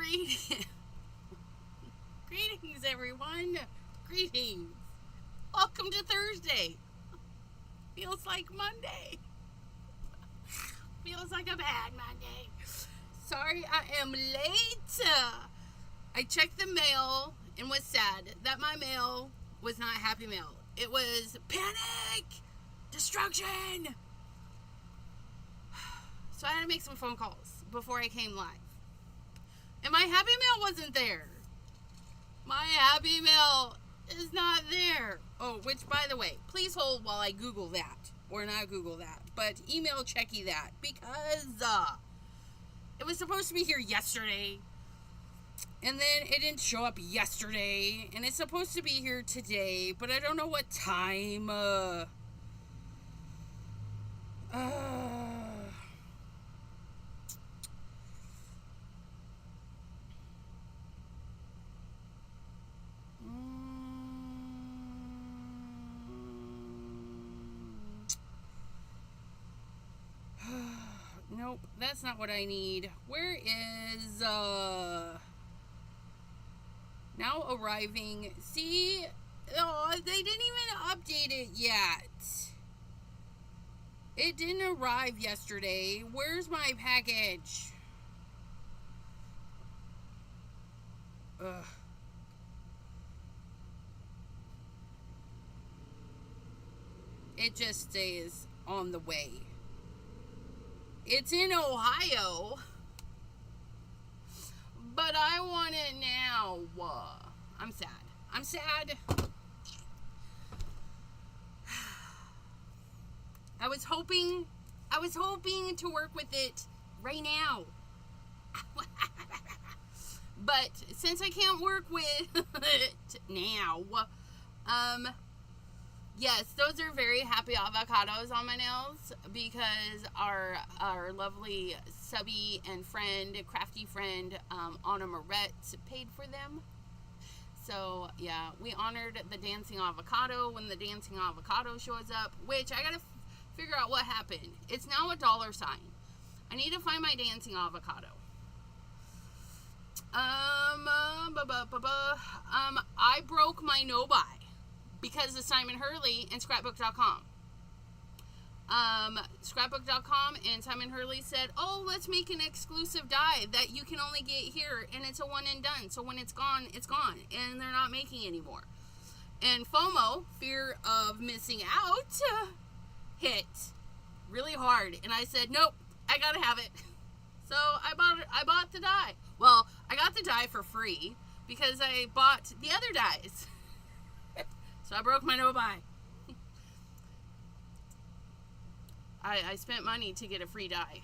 Greetings. Greetings, everyone. Greetings. Welcome to Thursday. Feels like Monday. Feels like a bad Monday. Sorry I am late. I checked the mail and was sad that my mail was not happy mail. It was panic, destruction. So I had to make some phone calls before I came live. And my happy mail wasn't there. My happy mail is not there. Oh, which, by the way, please hold while I Google that. Or not Google that, but email checky that. Because it was supposed to be here yesterday. And then it didn't show up yesterday. And it's supposed to be here today. But I don't know what time. Nope, that's not what I need. Where is, now arriving. See? Oh, they didn't even update it yet. It didn't arrive yesterday. Where's my package? Ugh. It just stays on the way. It's in Ohio, but I want it now. I'm sad. I'm sad. I was hoping to work with it right now. But since I can't work with it now, yes, those are very happy avocados on my nails because our lovely subby and friend, crafty friend, Anna Moret paid for them. So, yeah, we honored the dancing avocado when the dancing avocado shows up, which I gotta figure out what happened. It's now a $. I need to find my dancing avocado. I broke my no-buy because of Simon Hurley and scrapbook.com. Scrapbook.com and Simon Hurley said, oh, let's make an exclusive dye that you can only get here, and it's a one and done. So when it's gone, and they're not making anymore. And FOMO, fear of missing out, hit really hard. And I said, nope, I gotta have it. So I bought the dye. Well, I got the dye for free because I bought the other dyes. So I broke my no-buy. I spent money to get a free dye.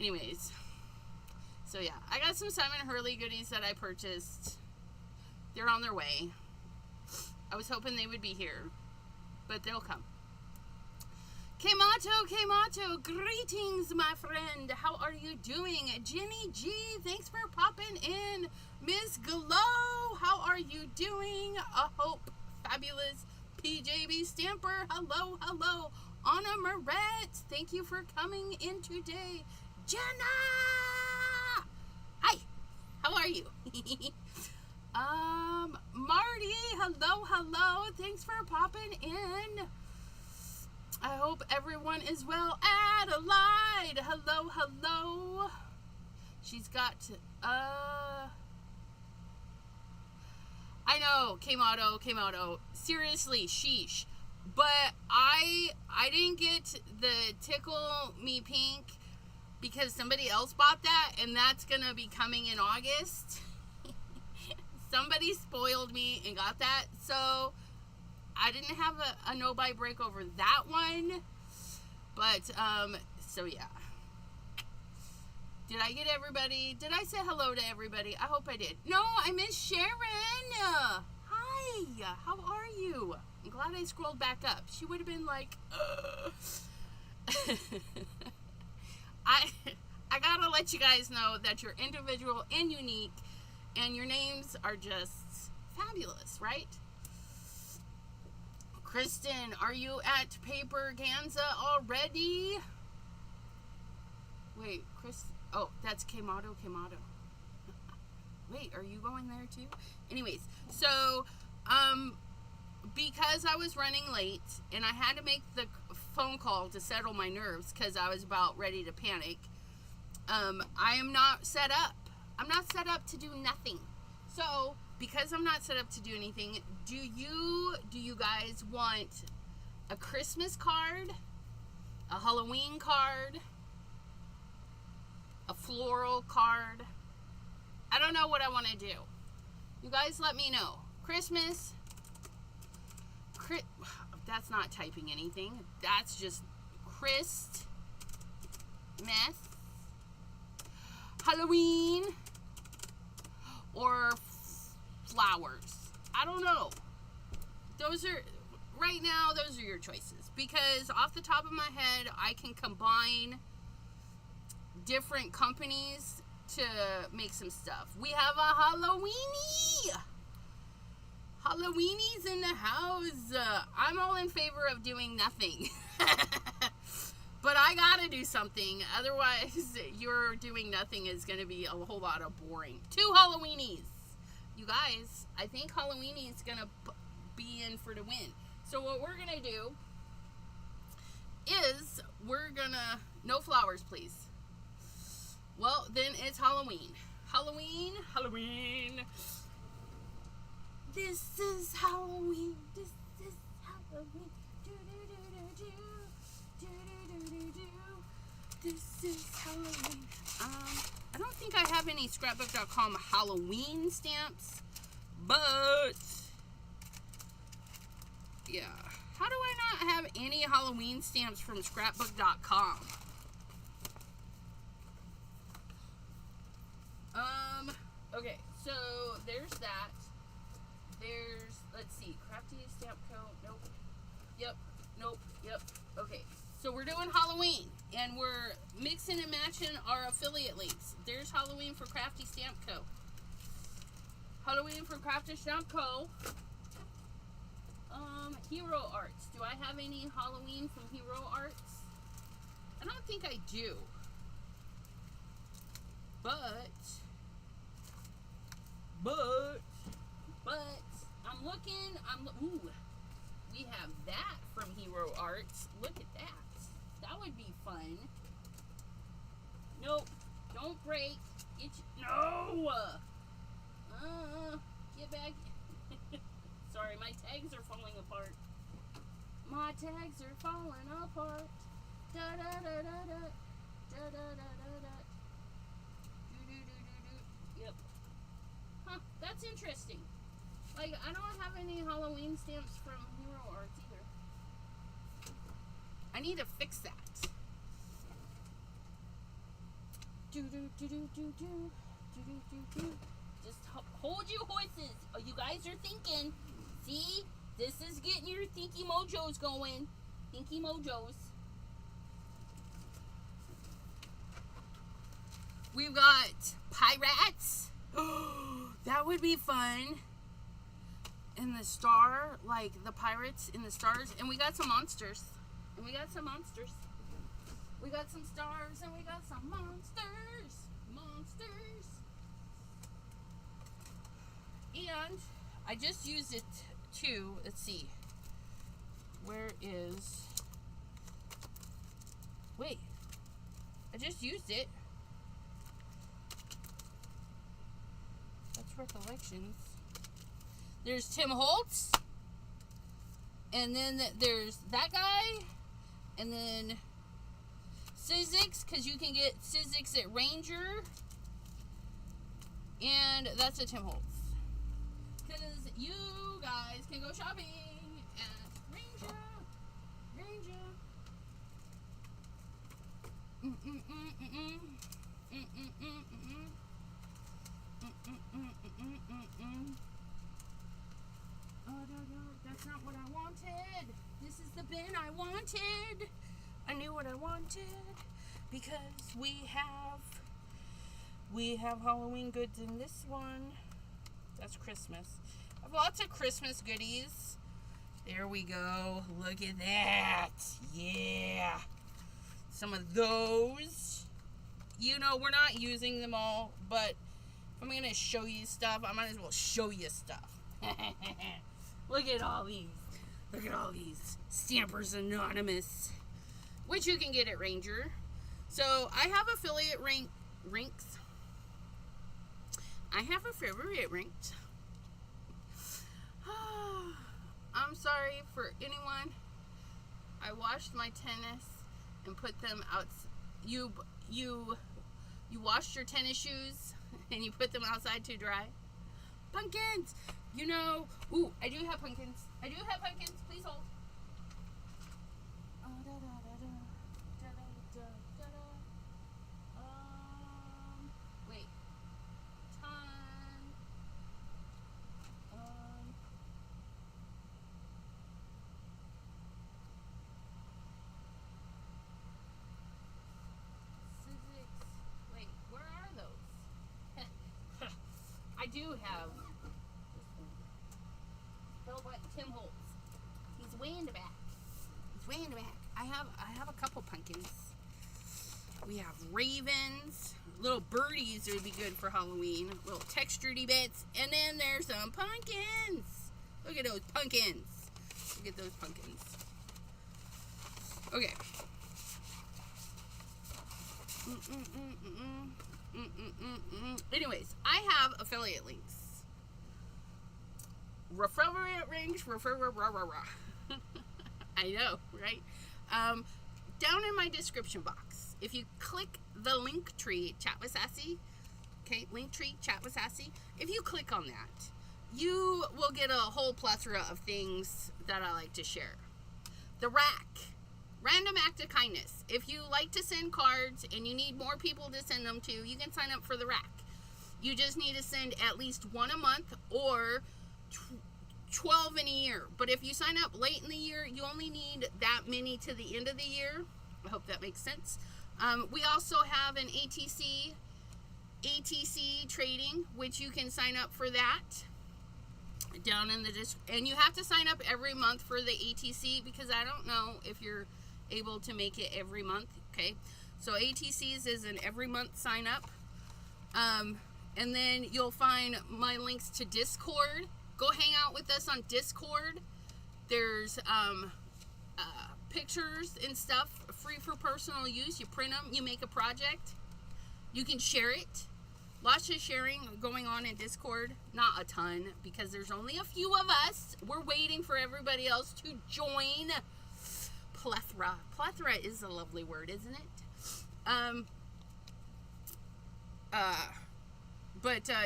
Anyways. So yeah, I got some Simon Hurley goodies that I purchased. They're on their way. I was hoping they would be here, but they'll come. Kemato, greetings, my friend. How are you doing? Jenny G, thanks for popping in. Miss Glow, how are you doing? I hope fabulous. PJB Stamper, hello. Anna Moret, thank you for coming in today. Jenna! Hi, how are you? Marty, hello. Thanks for popping in. I hope everyone is well. Adelaide, hello. She's got, I know, Kemato. Seriously, sheesh. But I didn't get the Tickle Me Pink because somebody else bought that, and that's gonna be coming in August. Somebody spoiled me and got that, so I didn't have a no-buy break over that one. But, so yeah. Did I get everybody? Did I say hello to everybody? I hope I did. No, I miss Sharon. Hi, how are you? I'm glad I scrolled back up. She would have been like, I gotta let you guys know that you're individual and unique, and your names are just fabulous, right? Kristen, are you at Paper Ganza already? Wait, Oh, that's Kemato. Wait, are you going there too? Anyways, so, because I was running late and I had to make the phone call to settle my nerves because I was about ready to panic, I am not set up. I'm not set up to do nothing. So, because I'm not set up to do anything, do you guys want a Christmas card, a Halloween card, a floral card? I don't know what I want to do. You guys let me know. Christmas. That's not typing anything. That's just Christmas. Halloween. Or flowers. I don't know. Right now, those are your choices. Because off the top of my head, I can combine different companies to make some stuff. We have a Halloweenies in the house. I'm all in favor of doing nothing. But I gotta do something. Otherwise, your doing nothing is gonna be a whole lot of boring. 2 Halloweenies. You guys, I think Halloweenies gonna be in for the win. So what we're gonna do is no flowers, please. Well, then it's Halloween. Halloween. This is Halloween. This is Halloween. This is Halloween. I don't think I have any scrapbook.com Halloween stamps, but yeah. How do I not have any Halloween stamps from scrapbook.com? Okay, so there's that. Let's see, Crafty Stamp Co. Nope. Yep. Nope. Yep. Okay, so we're doing Halloween, and we're mixing and matching our affiliate links. There's Halloween for Crafty Stamp Co. Halloween for Crafty Stamp Co. Hero Arts. Do I have any Halloween from Hero Arts? I don't think I do. But I'm looking. Ooh, we have that from Hero Arts. Look at that. That would be fun. Nope. Don't break. No. Get back. Sorry, my tags are falling apart. My tags are falling apart. Da da da da da. Da da da da da. Yep. Huh, that's interesting. Like, I don't have any Halloween stamps from Hero Arts either. I need to fix that. Just hold your horses. Oh, you guys are thinking. See? This is getting your thinky mojos going. Thinky mojos. We've got pirates. That would be fun. And the star, like the pirates in the stars. And we got some monsters. We got some stars and we got some monsters. And I just used it too. Let's see. Wait. I just used it. That's recollections. There's Tim Holtz. And then there's that guy. And then Sizzix, because you can get Sizzix at Ranger. And that's a Tim Holtz. Because you guys can go shopping at Ranger. Oh, no, that's not what I wanted. This is the bin I wanted. I knew what I wanted because we have Halloween goods in this one. That's Christmas. I have lots of Christmas goodies. There we go. Look at that. Yeah. Some of those. you know, we're not using them all, but if I'm going to show you stuff, I might as well show you stuff. Look at all these. Look at all these. Stampers Anonymous, which you can get at Ranger. So I have affiliate rinks. I have affiliate rinks. I'm sorry for anyone. I washed my tennis and put them out. You washed your tennis shoes and you put them outside to dry. Pumpkins, you know. Ooh, I do have pumpkins. I do have pumpkins. Please hold. Wait. Time. Physics. Wait, where are those? I do have. Tim Holtz. He's way in the back. He's way in the back. I have a couple pumpkins. We have ravens, little birdies would be good for Halloween, little textured bits, and then there's some pumpkins. Look at those pumpkins. Look at those pumpkins. Okay. Anyways, I have affiliate links. Affiliate links, I know, right? Down in my description box, if you click the link tree, Chat with Sassy, okay, link tree, Chat with Sassy, if you click on that, you will get a whole plethora of things that I like to share. The rack, random act of kindness. If you like to send cards and you need more people to send them to, you can sign up for the rack. You just need to send at least one a month or 12 in a year. But if you sign up late in the year, you only need that many to the end of the year. I hope that makes sense. We also have an ATC trading, which you can sign up for that down in the and you have to sign up every month for the ATC because I don't know if you're able to make it every month. Okay, so ATCs is an every month sign up. And then you'll find my links to Discord. Go hang out with us on Discord. There's pictures and stuff free for personal use. You print them, you make a project, you can share it. Lots of sharing going on in Discord. Not a ton because there's only a few of us. We're waiting for everybody else to join. Plethora is a lovely word, isn't it?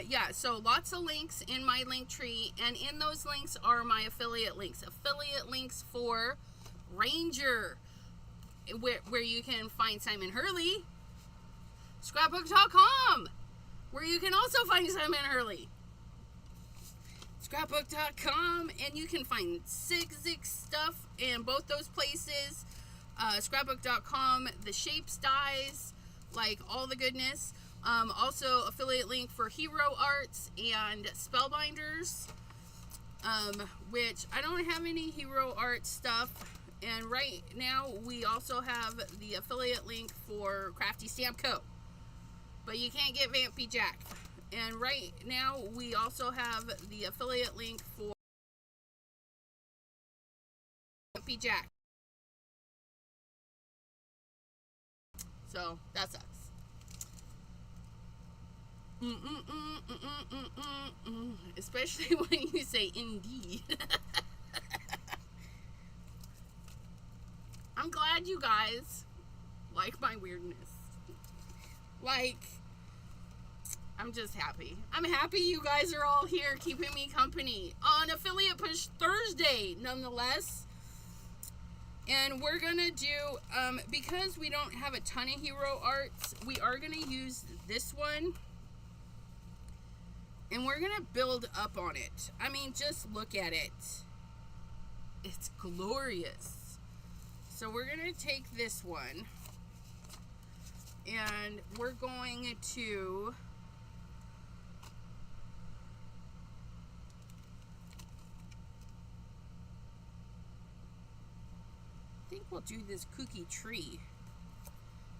Yeah, so lots of links in my link tree, and in those links are my affiliate links. Affiliate links for Ranger, where you can find Simon Hurley. Scrapbook.com, where you can also find Simon Hurley. Scrapbook.com, and you can find Zig stuff in both those places. Scrapbook.com, the shapes, dies, like all the goodness. Also affiliate link for Hero Arts and Spellbinders, which I don't have any Hero Art stuff. And right now we also have the affiliate link for Crafty Stamp Co. But you can't get Vampy Jack. And right now we also have the affiliate link for Vampy Jack. So that's us. Especially when you say indeed. I'm glad you guys like my weirdness. Like, I'm just happy. I'm happy you guys are all here keeping me company on Affiliate Push Thursday, nonetheless. And we're gonna do, because we don't have a ton of Hero Arts, we are gonna use this one. And we're going to build up on it. I mean, just look at it. It's glorious. So we're going to take this one. And we're going to... I think we'll do this kooky tree.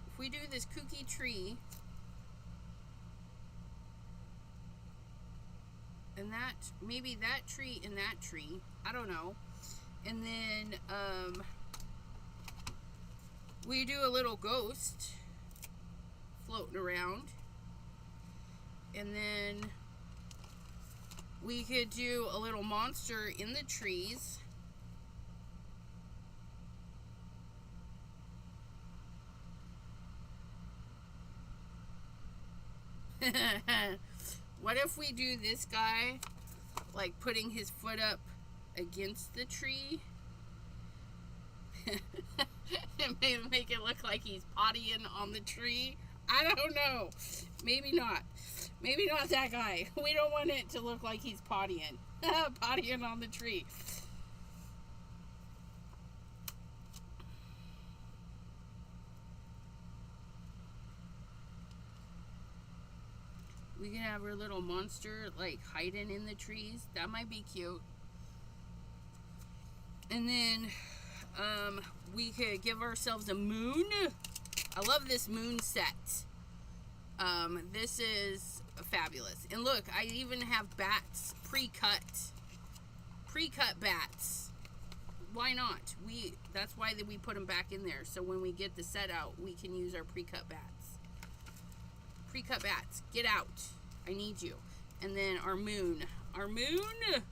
If we do this kooky tree... And that, maybe that tree and that tree. I don't know. And then we do a little ghost floating around. And then we could do a little monster in the trees. What if we do this guy, like putting his foot up against the tree? And make it look like he's pottying on the tree? I don't know. Maybe not. Maybe not that guy. We don't want it to look like he's pottying. Pottying on the tree. We can have our little monster like hiding in the trees. That might be cute. And then we could give ourselves a moon. I love this moon set. This is fabulous. And look, I even have bats pre-cut. Pre-cut bats. Why not? That's why we put them back in there. So when we get the set out, we can use our pre-cut bats. Pre-cut bats, get out. I need you. And then our moon. Our moon,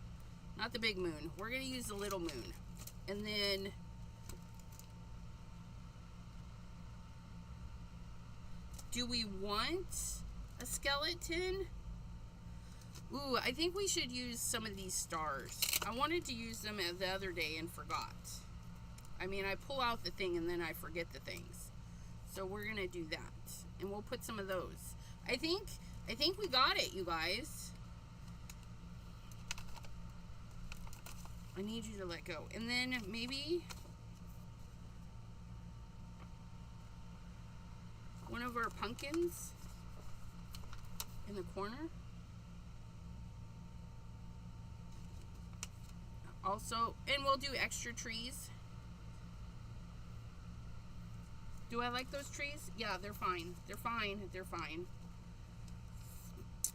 not the big moon. We're going to use the little moon. And then do we want a skeleton? Ooh, I think we should use some of these stars. I wanted to use them the other day and forgot. I mean, I pull out the thing and then I forget the things. So we're going to do that. And we'll put some of those. I think we got it, you guys. I need you to let go. And then maybe one of our pumpkins in the corner. Also, and we'll do extra trees. Do I like those trees? Yeah, they're fine. They're fine. They're fine.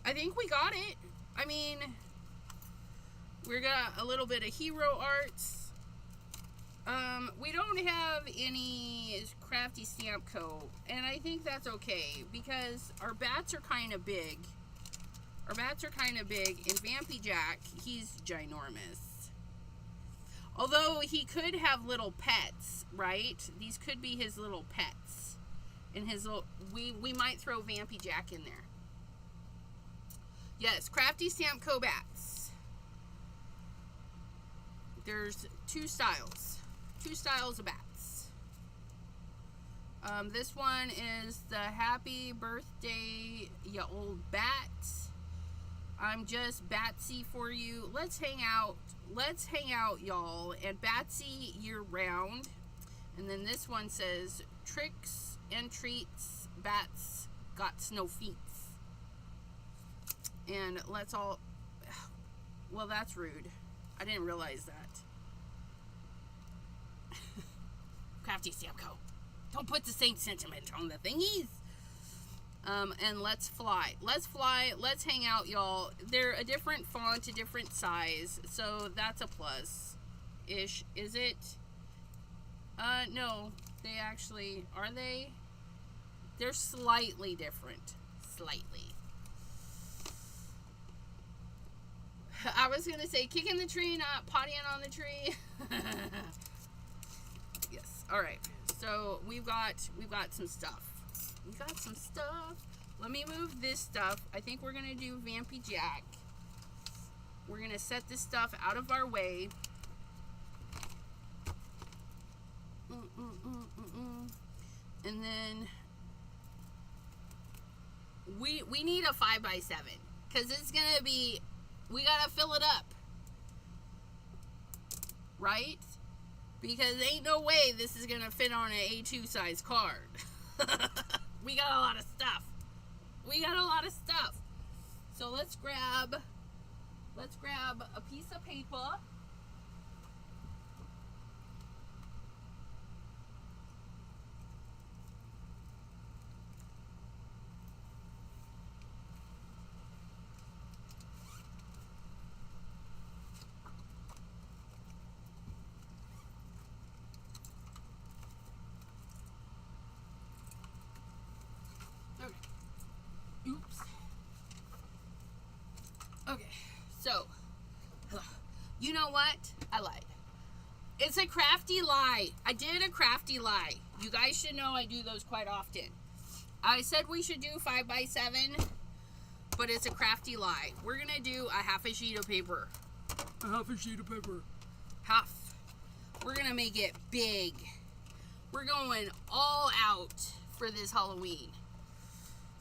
I think we got it. I mean, we got a little bit of hero arts. We don't have any Crafty Stamp Co. And I think that's okay because our bats are kind of big. Our bats are kind of big. And Vampy Jack, he's ginormous. Although he could have little pets, right? These could be his little pets. And his little, we might throw Vampy Jack in there. Yes, Crafty Stamp Co. bats. There's two styles of bats. This one is the happy birthday, ya old bat. I'm just Batsy for you. Let's hang out. Let's hang out, y'all. And Batsy year round. And then this one says tricks and treats. Bats got snow feet. And let's all, well, that's rude. I didn't realize that. Crafty Stamp Co. Don't put the same sentiment on the thingies. And let's fly. Let's fly. Let's hang out, y'all. They're a different font, a different size. So that's a plus-ish. Is it? No. They actually, are they? They're slightly different. Slightly. I was going to say kicking the tree, not pottying on the tree. Yes. All right. So we've got some stuff. We got some stuff. Let me move this stuff. I think we're going to do Vampy Jack. We're going to set this stuff out of our way. And then we need a 5x7 because it's going to be, we got to fill it up. Right? Because ain't no way this is going to fit on an A2 size card. We got a lot of stuff. We got a lot of stuff. So let's grab a piece of paper. You know what? I lied. It's a crafty lie. I did a crafty lie. You guys should know I do those quite often. I said we should do 5x7, but it's a crafty lie. We're going to do a half a sheet of paper. A half a sheet of paper. Half. We're going to make it big. We're going all out for this Halloween.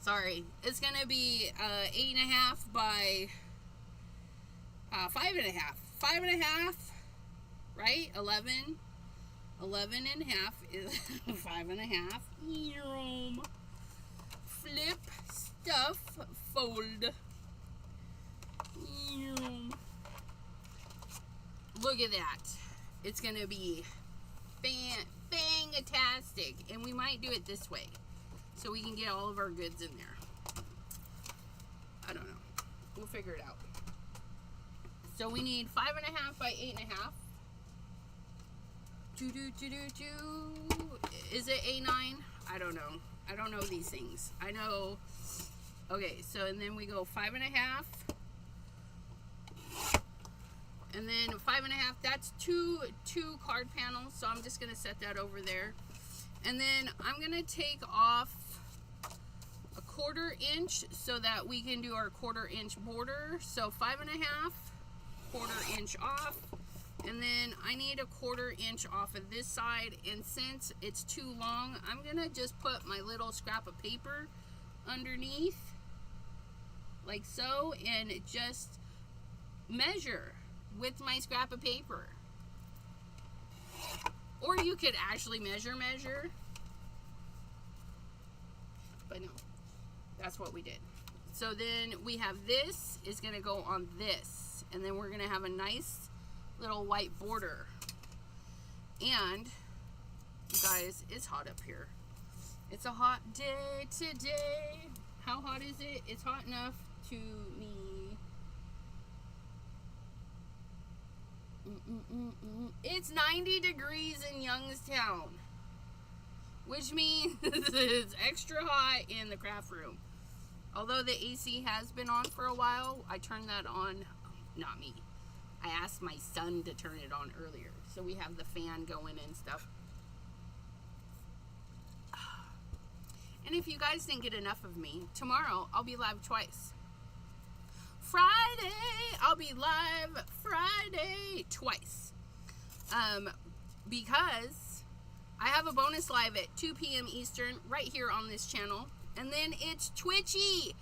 Sorry. It's going to be 8.5 by 5.5. 5.5, right? 11 and a half is 5.5. Flip, stuff, fold. Look at that. It's going to be fantastic. And we might do it this way, so we can get all of our goods in there. I don't know. We'll figure it out. So we need 5.5 by 8.5. Is it A9? I don't know. I don't know these things. I know. Okay, so and then we go 5.5. And then 5.5, that's two card panels. So I'm just gonna set that over there. And then I'm gonna take off a 1/4 inch so that we can do our 1/4 inch border. So 5.5, 1/4 inch off. And then I need a 1/4 inch off of this side. And since it's too long, I'm gonna just put my little scrap of paper underneath, like so, and just measure with my scrap of paper. Or you could actually measure. But no, that's what we did. So then we have this is gonna go on this. And then we're gonna have a nice little white border. And you guys, it's hot up here. It's a hot day today. How hot is it? It's hot enough to me. It's 90 degrees in Youngstown, which means it's extra hot in the craft room. Although the AC has been on for a while, I turned that on. Not me. I asked my son to turn it on earlier. So we have the fan going and stuff. And if you guys didn't get enough of me, tomorrow I'll be live twice. Friday, I'll be live Friday twice. Because I have a bonus live at 2 p.m. Eastern right here on this channel. And then it's Twitchy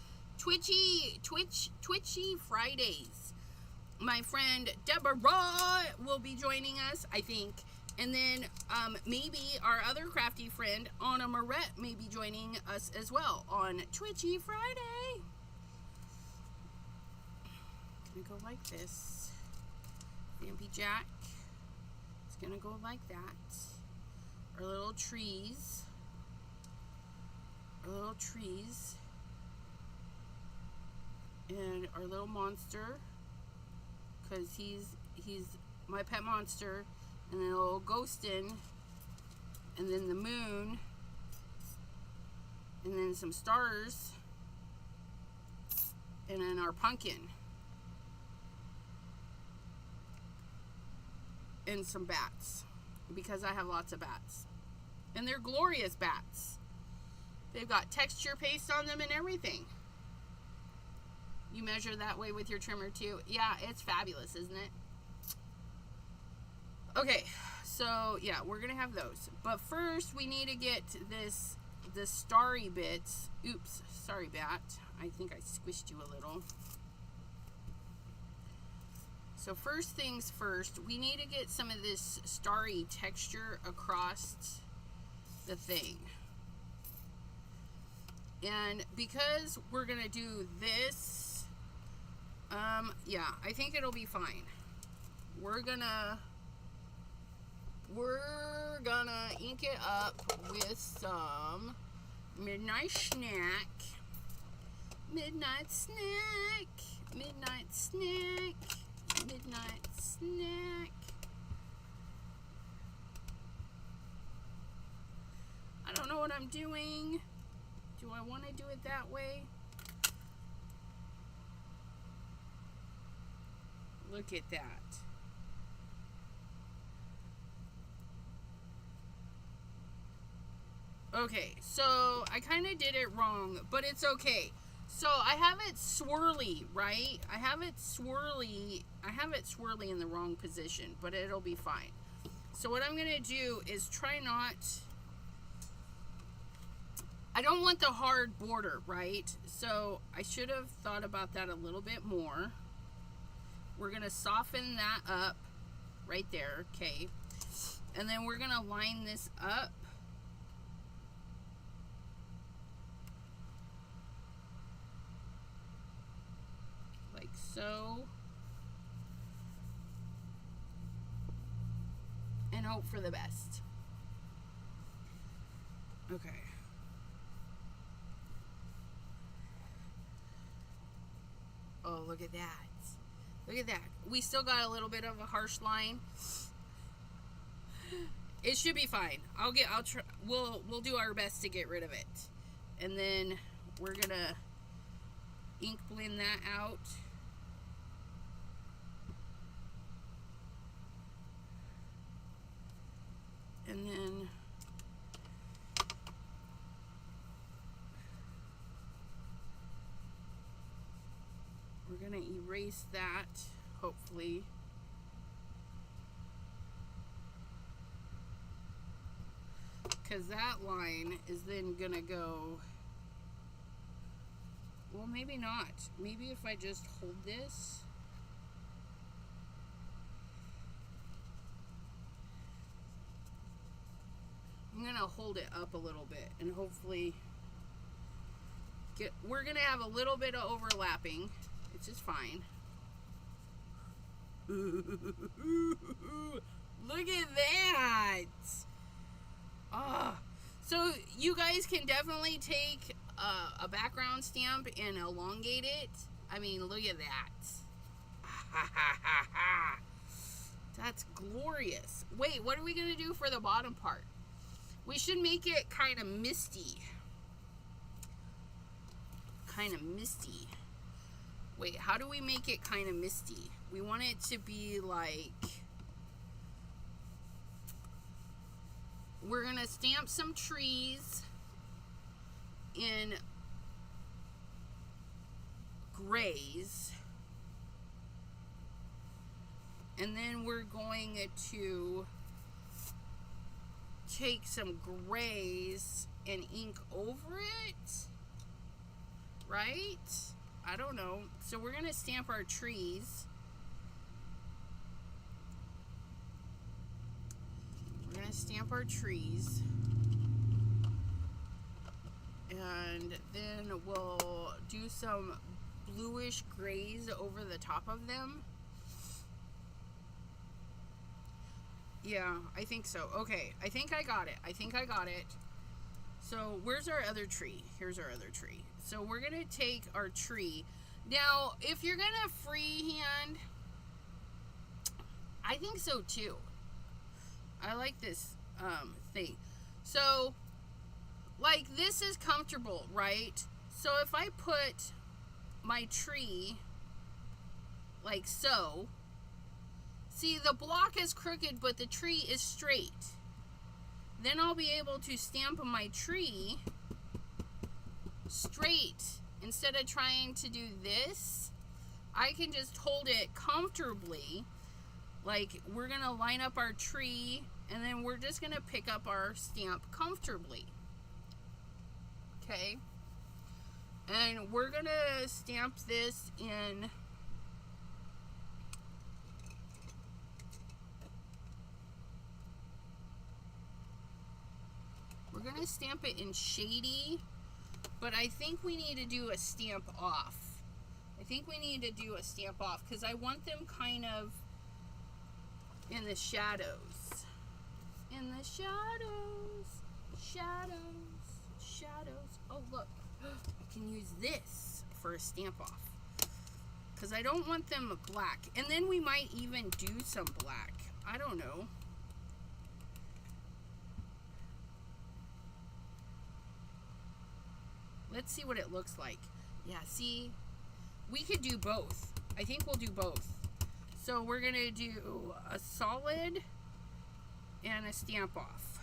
Fridays. My friend Deborah will be joining us, I think. And then maybe our other crafty friend, Anna Moret, may be joining us as well on Twitchy Friday. Gonna go like this. Vampy Jack. It's gonna go like that. Our little trees. And our little monster. Because he's my pet monster. And then a little ghostin. And then the moon. And then some stars. And then our pumpkin. And some bats. Because I have lots of bats. And they're glorious bats. They've got texture paste on them and everything. You measure that way with your trimmer too. Yeah, it's fabulous, isn't it? Okay, so yeah, we're gonna have those. But first we need to get the starry bits. Oops, sorry bat. I think I squished you a little. So first things first, we need to get some of this starry texture across the thing. And because we're gonna do this, yeah, I think it'll be fine. We're gonna ink it up with some midnight snack. I don't know what I'm doing. Do I want to do it that way? Look at that. Okay, so I kind of did it wrong, but it's okay. So I have it swirly, right? I have it swirly in the wrong position, but it'll be fine. So what I'm going to do is try not... I don't want the hard border, right? So I should have thought about that a little bit more. We're going to soften that up right there, okay? And then we're going to line this up. Like so. And hope for the best. Okay. Oh, look at that. Look at that. We still got a little bit of a harsh line. It should be fine. I'll try, we'll do our best to get rid of it. And then we're gonna ink blend that out. And then we're gonna erase that, hopefully. Because that line is then gonna go, well, maybe not. Maybe if I just hold this. I'm gonna hold it up a little bit and hopefully we're gonna have a little bit of overlapping, which is fine. Look at that! Oh, so you guys can definitely take a background stamp and elongate it. I mean, look at that. That's glorious. Wait, what are we gonna do for the bottom part? We should make it kind of misty. Kind of misty. Wait, how do we make it kind of misty? We want it to be like... We're going to stamp some trees in grays. And then we're going to take some grays and ink over it, right? I don't know. So we're gonna stamp our trees. We're gonna stamp our trees, and then we'll do some bluish grays over the top of them. Yeah, I think so. Okay, I think I got it. So where's our other tree? Here's our other tree. So we're gonna take our tree. Now, if you're gonna freehand, I think so too. I like this thing. So, like, this is comfortable, right? So if I put my tree like so, see, the block is crooked, but the tree is straight. Then I'll be able to stamp my tree straight. Instead of trying to do this, I can just hold it comfortably. Like, we're going to line up our tree, and then we're just going to pick up our stamp comfortably. Okay? And we're going to stamp this in... We're going to stamp it in shady, but I think we need to do a stamp off. Because I want them kind of in the shadows. Shadows. Oh, look. I can use this for a stamp off. Because I don't want them black. And then we might even do some black. I don't know. Let's see what it looks like. Yeah, see? We could do both. I think we'll do both. So we're going to do a solid and a stamp off.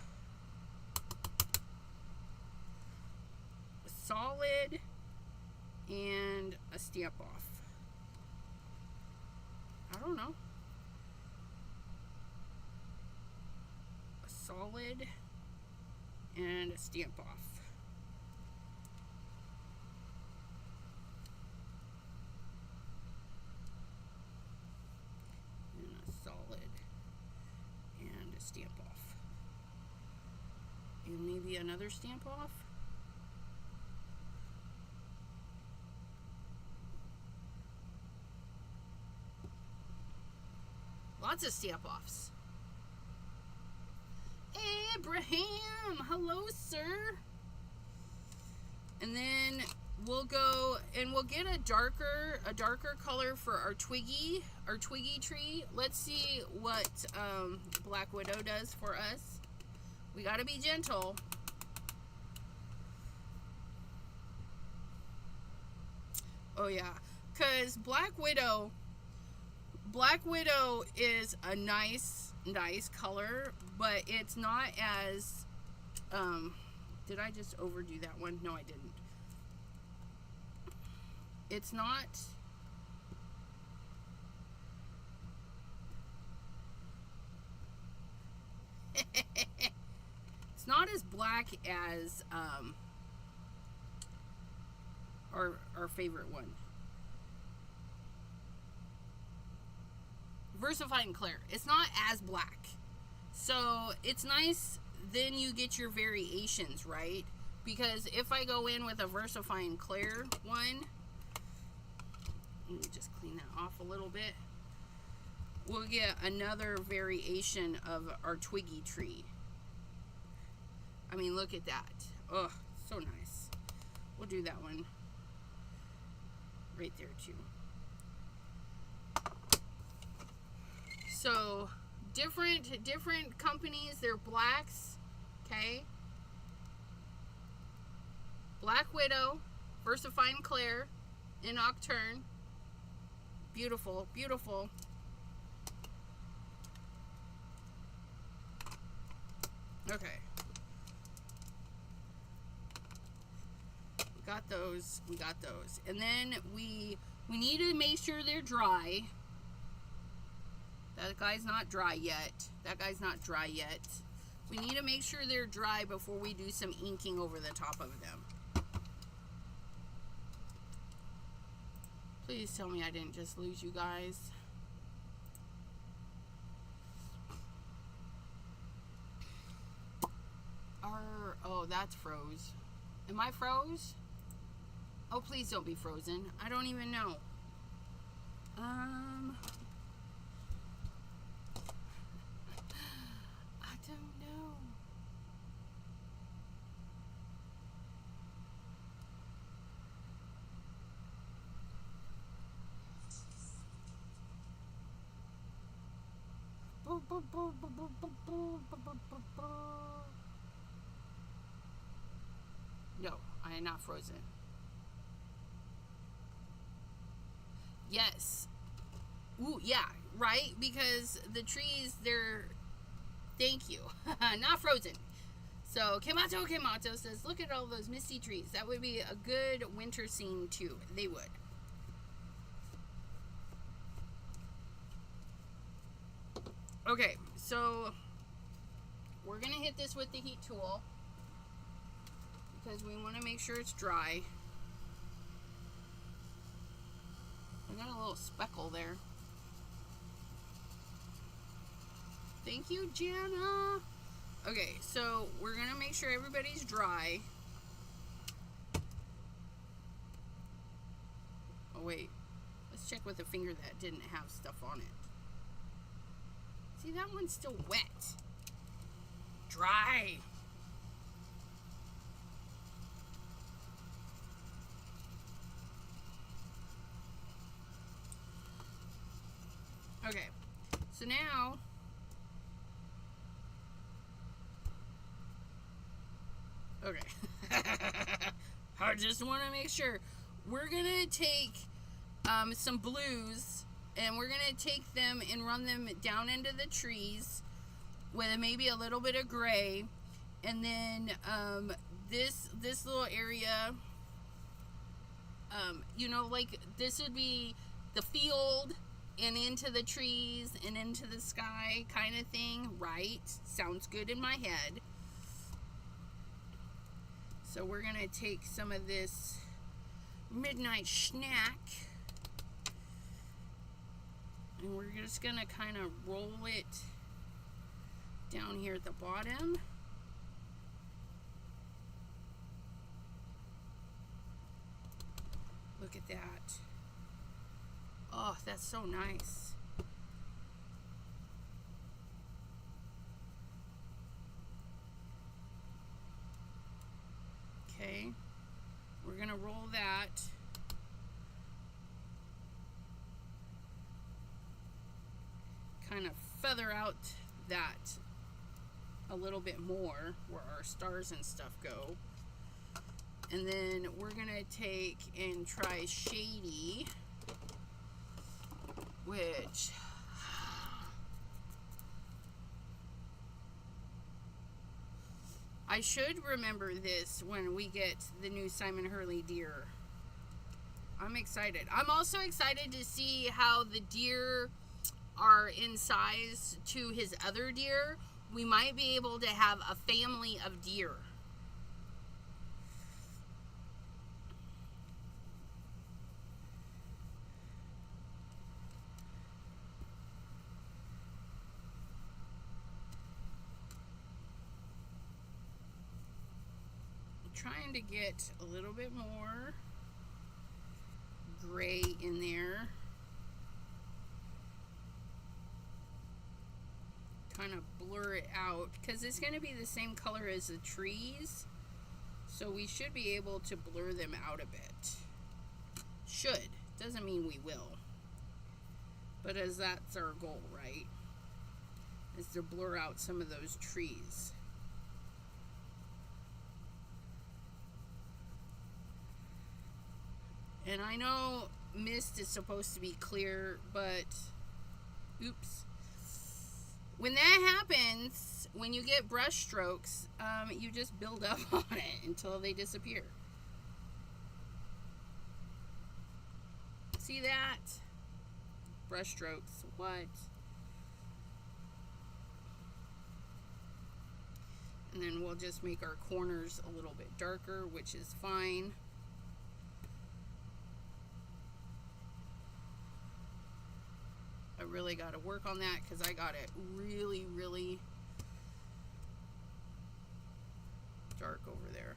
solid and a stamp off. I don't know. A solid and a stamp off. And a solid and a stamp off. And maybe another stamp off. Lots of stamp offs. Abraham, hello, sir. And then we'll go and we'll get a darker color for our twiggy tree. Let's see what Black Widow does for us. We got to be gentle. Oh yeah, because Black Widow is a nice color, but it's not as did I just overdo that one? No, I didn't. It's not it's not as black as our favorite one. Versified and Clear. It's not as black. So it's nice, then you get your variations, right? Because if I go in with a Versified and Clear one, let me just clean that off a little bit, we'll get another variation of our twiggy tree. I mean, look at that. Oh, so nice. We'll do that one right there too. So different companies, they're blacks, okay? Black Widow, Versified and Clear, in Nocturne. Beautiful, beautiful. Okay. We got those. And then we need to make sure they're dry. That guy's not dry yet. We need to make sure they're dry before we do some inking over the top of them. Please tell me I didn't just lose you guys. Oh, that's froze. Am I froze? Oh, please don't be frozen. I don't even know. I don't know. No, I am not frozen. Yes. Ooh, yeah, right? Because the trees, they're... Thank you. Not frozen. So, Kemato says, look at all those misty trees. That would be a good winter scene, too. They would. Okay, so we're going to hit this with the heat tool because we want to make sure it's dry. I got a little speckle there. Thank you, Jana. Okay, so we're going to make sure everybody's dry. Oh, wait. Let's check with a finger that didn't have stuff on it. See, that one's still wet. Dry. Okay, so now okay. I just want to make sure. We're going to take some blues and we're going to take them and run them down into the trees with maybe a little bit of gray. And then this little area You know, like this would be the field and into the trees and into the sky kind of thing, right? Sounds good in my head. So we're going to take some of this midnight snack and we're just going to kind of roll it down here at the bottom. Look at that. Oh, that's so nice. Okay, we're gonna roll that. Kind of feather out that a little bit more where our stars and stuff go. And then we're gonna take and try Shady, which I should remember this when we get the new Simon Hurley deer. I'm excited. I'm also excited to see how the deer are in size to his other deer. We might be able to have a family of deer. Trying to get a little bit more gray in there. Kind of blur it out because it's going to be the same color as the trees. So we should be able to blur them out a bit. Should. Doesn't mean we will. But as that's our goal, right? Is to blur out some of those trees. And I know mist is supposed to be clear, but oops. When that happens, when you get brush strokes, you just build up on it until they disappear. See that? Brush strokes. What? And then we'll just make our corners a little bit darker, which is fine. I really got to work on that because I got it really, really dark over there.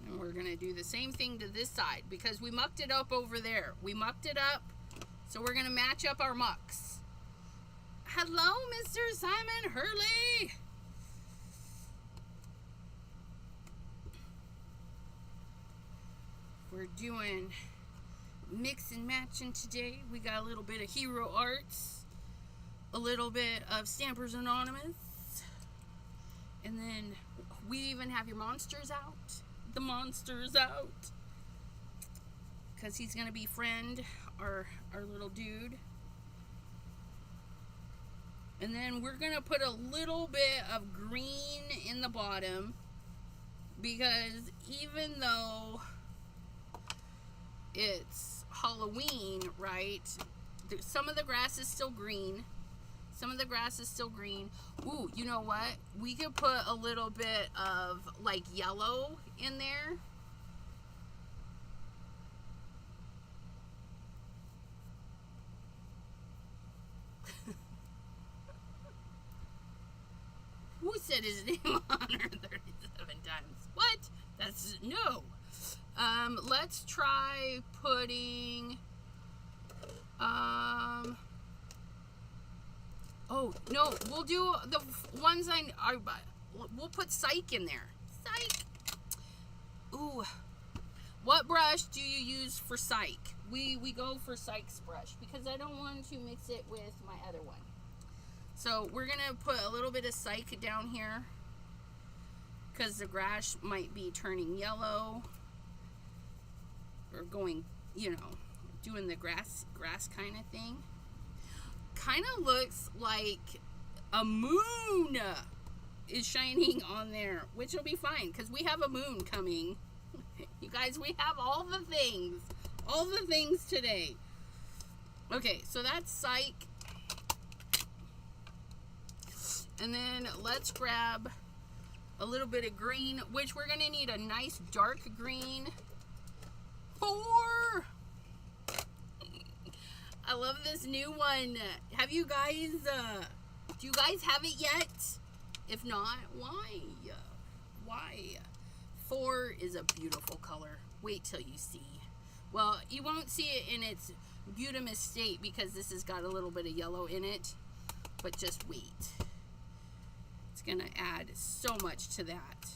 And we're going to do the same thing to this side because we mucked it up over there. We mucked it up, so we're going to match up our mucks. Hello, Mr. Simon Hurley. We're doing mix and matching today. We got a little bit of Hero Arts, a little bit of Stampers Anonymous, and then we even have your monsters out. The monster's out. Because he's going to befriend our little dude. And then we're going to put a little bit of green in the bottom. Because even though it's Halloween, right? Some of the grass is still green. Some of the grass is still green. Ooh, you know what? We could put a little bit of like yellow in there. Who said his name on her 37 times? What? That's no. Let's try putting, oh, no, we'll do the ones we'll put Psych in there. Psych. Ooh. What brush do you use for Psych? We go for Psych's brush because I don't want to mix it with my other one. So we're going to put a little bit of Psych down here because the grass might be turning yellow. Or going, you know, doing the grass kind of thing. Kind of looks like a moon. is shining on there, which will be fine because we have a moon coming. You guys, we have all the things today. Okay, so that's Psych. And then let's grab a little bit of green, which we're going to need a nice dark green for. I love this new one. Have you guys, do you guys have it yet? If not, why? Why? 4 is a beautiful color. Wait till you see. Well, you won't see it in its beautimous state because this has got a little bit of yellow in it. But just wait. It's going to add so much to that.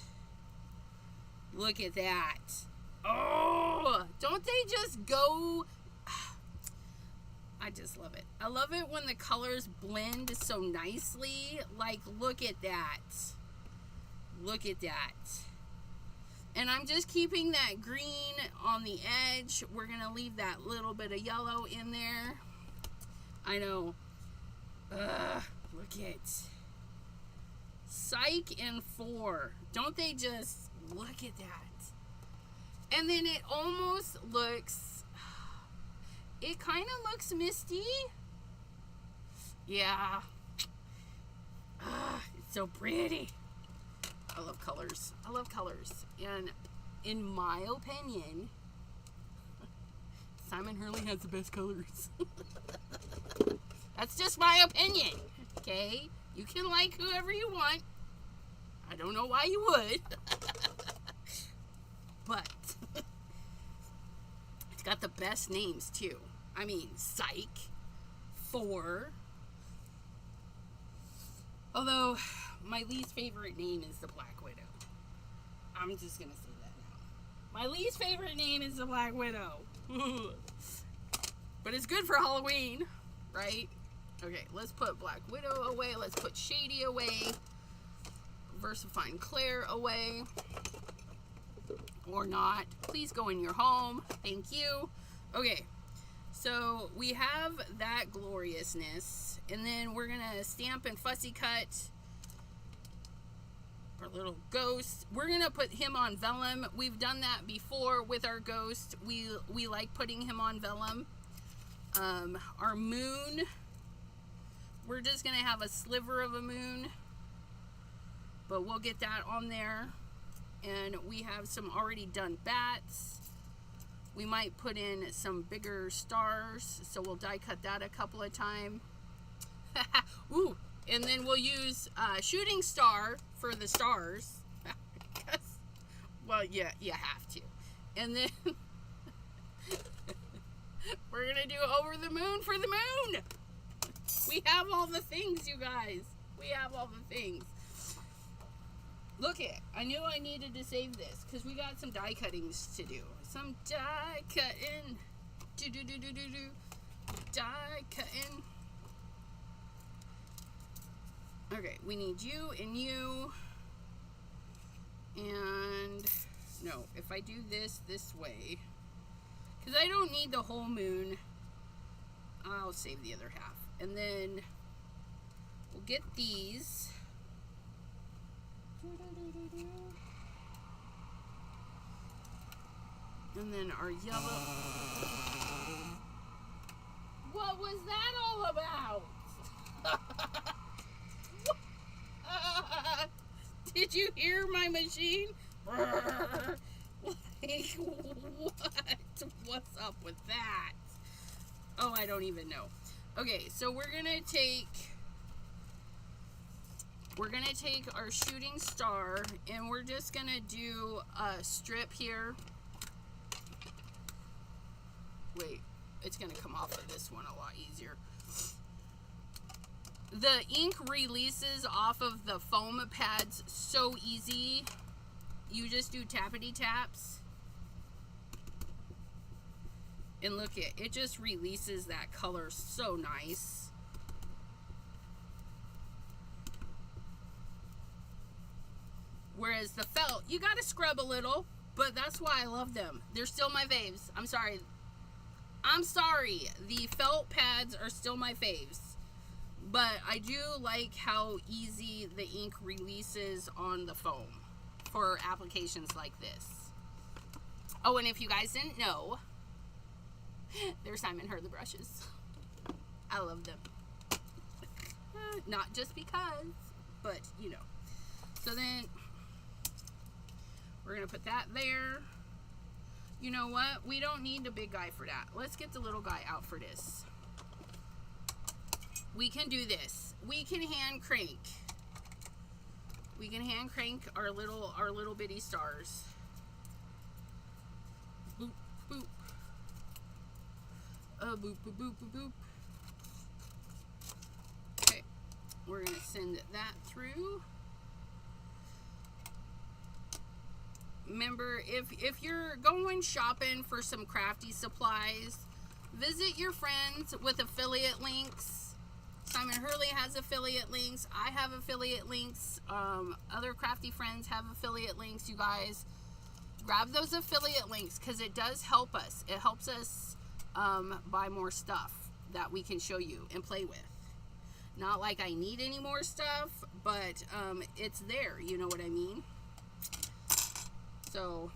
Look at that. Oh, don't they just go... I just love it. I love it when the colors blend so nicely. Like, look at that. Look at that. And I'm just keeping that green on the edge. We're going to leave that little bit of yellow in there. I know. Look at Psych and 4. Don't they just look at that? And then it almost looks... It kind of looks misty. Yeah. It's so pretty. I love colors. I love colors. And in my opinion, Simon Hurley has the best colors. That's just my opinion. Okay? You can like whoever you want. I don't know why you would. But it's got the best names too. I mean, Psych, 4. Although, my least favorite name is the Black Widow. I'm just going to say that now. My least favorite name is the Black Widow. But it's good for Halloween, right? Okay, let's put Black Widow away. Let's put Shady away. Versifying Claire away. Or not. Please go in your home. Thank you. Okay. So we have that gloriousness, and then we're going to stamp and fussy cut our little ghost. We're going to put him on vellum. We've done that before with our ghost. We like putting him on vellum. Our moon, we're just going to have a sliver of a moon, but we'll get that on there. And we have some already done bats. We might put in some bigger stars, so we'll die cut that a couple of times. Ooh, and then we'll use shooting star for the stars. Well, yeah, you have to. And then we're going to do over the moon for the moon. We have all the things, you guys. We have all the things. Look it, I knew I needed to save this because we got some die cuttings to do. Some die cutting. Die cutting. Okay, we need you and you. And no, if I do this way, because I don't need the whole moon, I'll save the other half. And then we'll get these. And then our yellow. What was that all about? Did you hear my machine? Like, what? What's up with that? Oh, I don't even know. Okay, so we're gonna take our shooting star, and we're just gonna do a strip here. Wait, it's gonna come off of this one a lot easier. The ink releases off of the foam pads so easy. You just do tappity taps. And look it just releases that color so nice. Whereas the felt, you gotta scrub a little, but that's why I love them. They're still my faves. I'm sorry. The felt pads are still my faves. But I do like how easy the ink releases on the foam for applications like this. Oh, and if you guys didn't know, they're Simon Hurley brushes. I love them. Not just because, but you know. So then we're going to put that there. You know what? We don't need the big guy for that. Let's get the little guy out for this. We can do this. We can hand crank. We can hand crank our little bitty stars. Boop, boop. Boop, boop, boop, boop, boop. Okay. We're going to send that through. Remember, if you're going shopping for some crafty supplies, visit your friends with affiliate links. Simon Hurley has affiliate links. I have affiliate links. Other crafty friends have affiliate links. You guys, grab those affiliate links because it does help us. It helps us buy more stuff that we can show you and play with. Not like I need any more stuff, but it's there. You know what I mean? So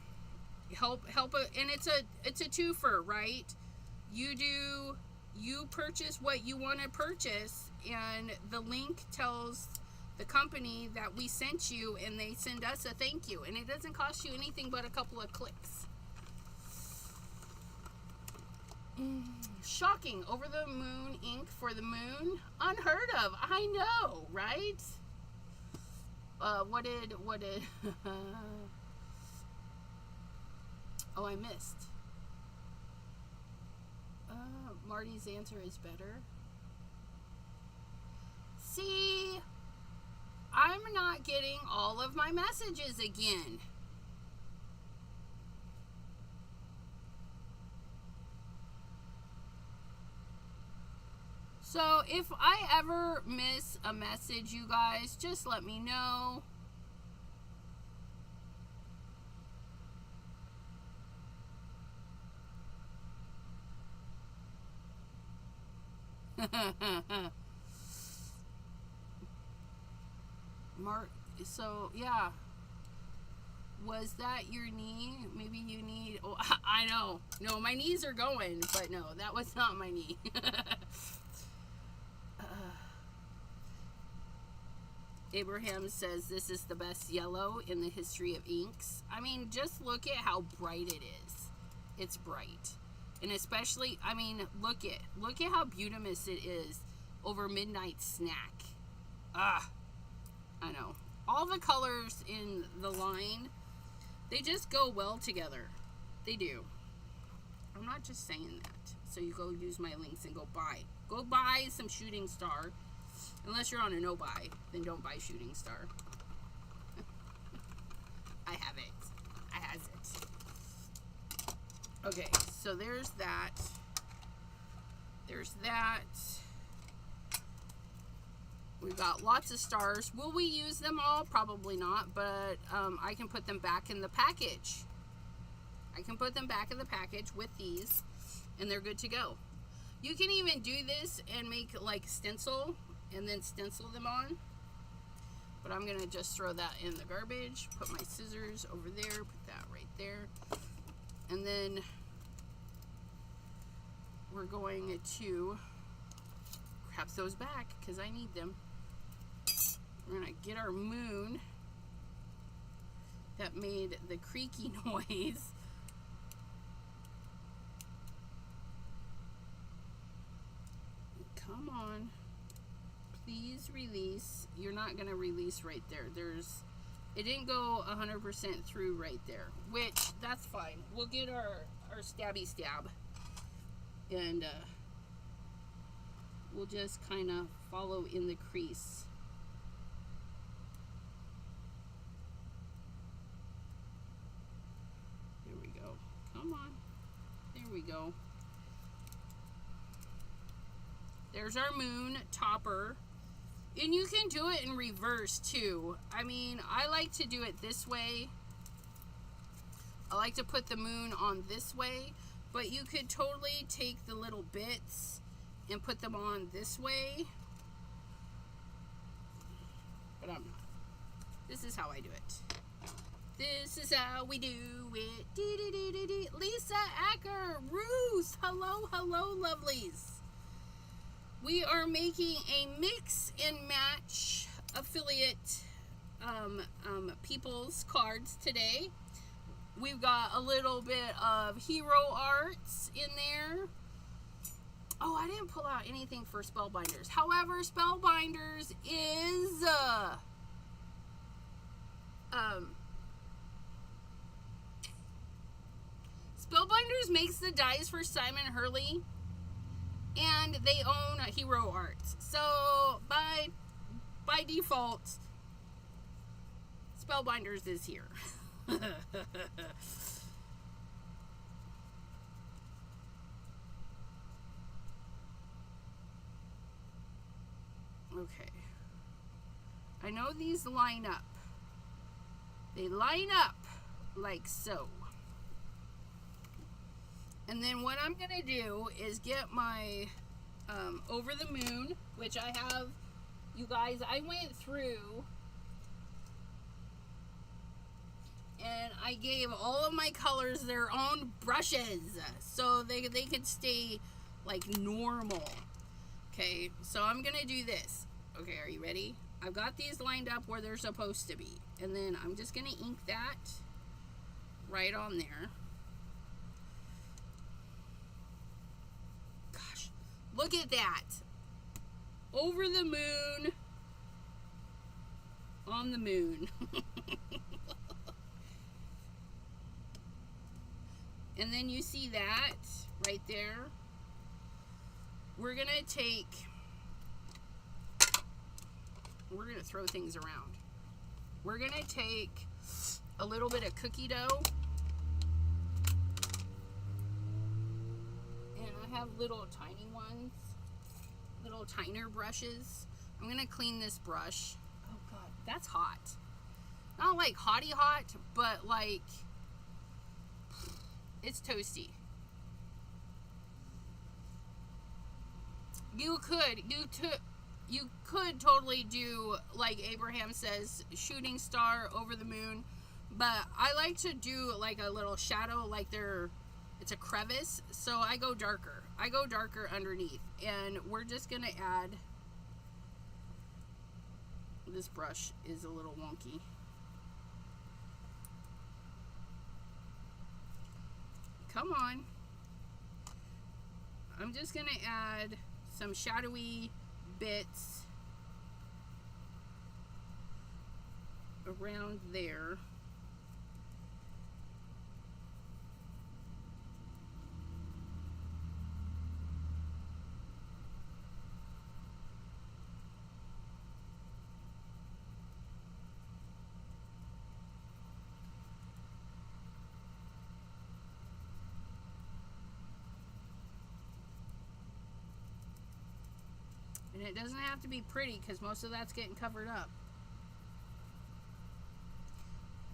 help and it's a twofer, right? You purchase what you want to purchase, and the link tells the company that we sent you, and they send us a thank you, and it doesn't cost you anything but a couple of clicks. Shocking. Over the moon ink for the moon. Unheard of. I know, right? What did oh, I missed. Marty's answer is better. See, I'm not getting all of my messages again. So if I ever miss a message, you guys, just let me know. So yeah, was that your knee? Maybe you need, oh, I know, no, my knees are going, but no, that was not my knee. Abraham says this is the best yellow in the history of inks. I mean, just look at how bright it is. It's bright. And especially, I mean, look at how beautiful it is over Midnight Snack. Ah, I know. All the colors in the line, they just go well together. They do. I'm not just saying that. So you go use my links and go buy. Go buy some Shooting Star. Unless you're on a no buy, then don't buy Shooting Star. I have it. I has it. Okay, so there's that. There's that. We've got lots of stars. Will we use them all? Probably not, but I can put them back in the package. I can put them back in the package with these, and they're good to go. You can even do this and make like stencil, and then stencil them on. But I'm going to just throw that in the garbage. Put my scissors over there. Put that right there. And then we're going to grab those back because I need them. We're going to get our moon that made the creaky noise. Come on. Please release. You're not going to release right there. It didn't go 100% through right there, which that's fine. We'll get our stabby stab, and we'll just kind of follow in the crease. There we go. Come on. There we go. There's our moon topper. And you can do it in reverse too. I mean, I like to do it this way. I like to put the moon on this way, but you could totally take the little bits and put them on this way. This is how I do it. This is how we do it. Lisa Acker, Ruth, hello, hello, lovelies. We are making a mix and match affiliate people's cards today. We've got a little bit of hero arts in there. Oh, I didn't pull out anything for Spellbinders. However, Spellbinders is Spellbinders makes the dies for Simon Hurley, and they own hero arts. So by default, Spellbinders is here. Okay. I know these line up. They line up like so. And then what I'm going to do is get my Over the Moon, which I have, you guys, I went through and I gave all of my colors their own brushes so they could stay like normal. Okay, so I'm going to do this. Okay, are you ready? I've got these lined up where they're supposed to be. And then I'm just going to ink that right on there. Gosh, look at that. Over the moon. On the moon. And then you see that right there. We're going to throw things around. We're going to take a little bit of cookie dough. And I have little tiny ones, little tiner brushes. I'm going to clean this brush. Oh God, that's hot. Not like hotty hot, but like it's toasty. You could totally do, like Abraham says, shooting star over the moon, but I like to do like a little shadow, like it's a crevice, so I go darker. I go darker underneath, and we're just gonna add, this brush is a little wonky. Come on. I'm just gonna add some shadowy bits around there. And it doesn't have to be pretty because most of that's getting covered up.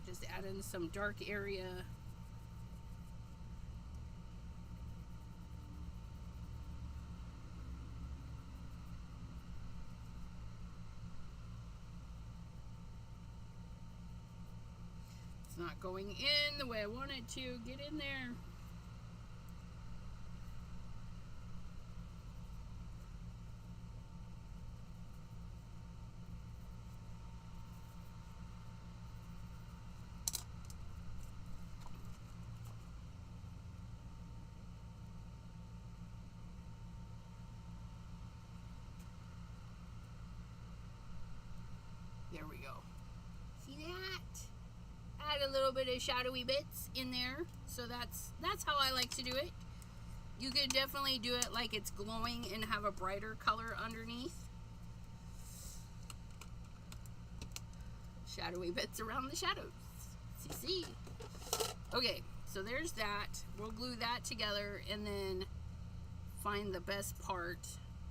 Just add in some dark area. It's not going in the way I want it to. Get in there. There we go. See that? Add a little bit of shadowy bits in there. So that's how I like to do it. You could definitely do it like it's glowing and have a brighter color underneath. Shadowy bits around the shadows. See? Okay, so there's that. We'll glue that together and then find the best part.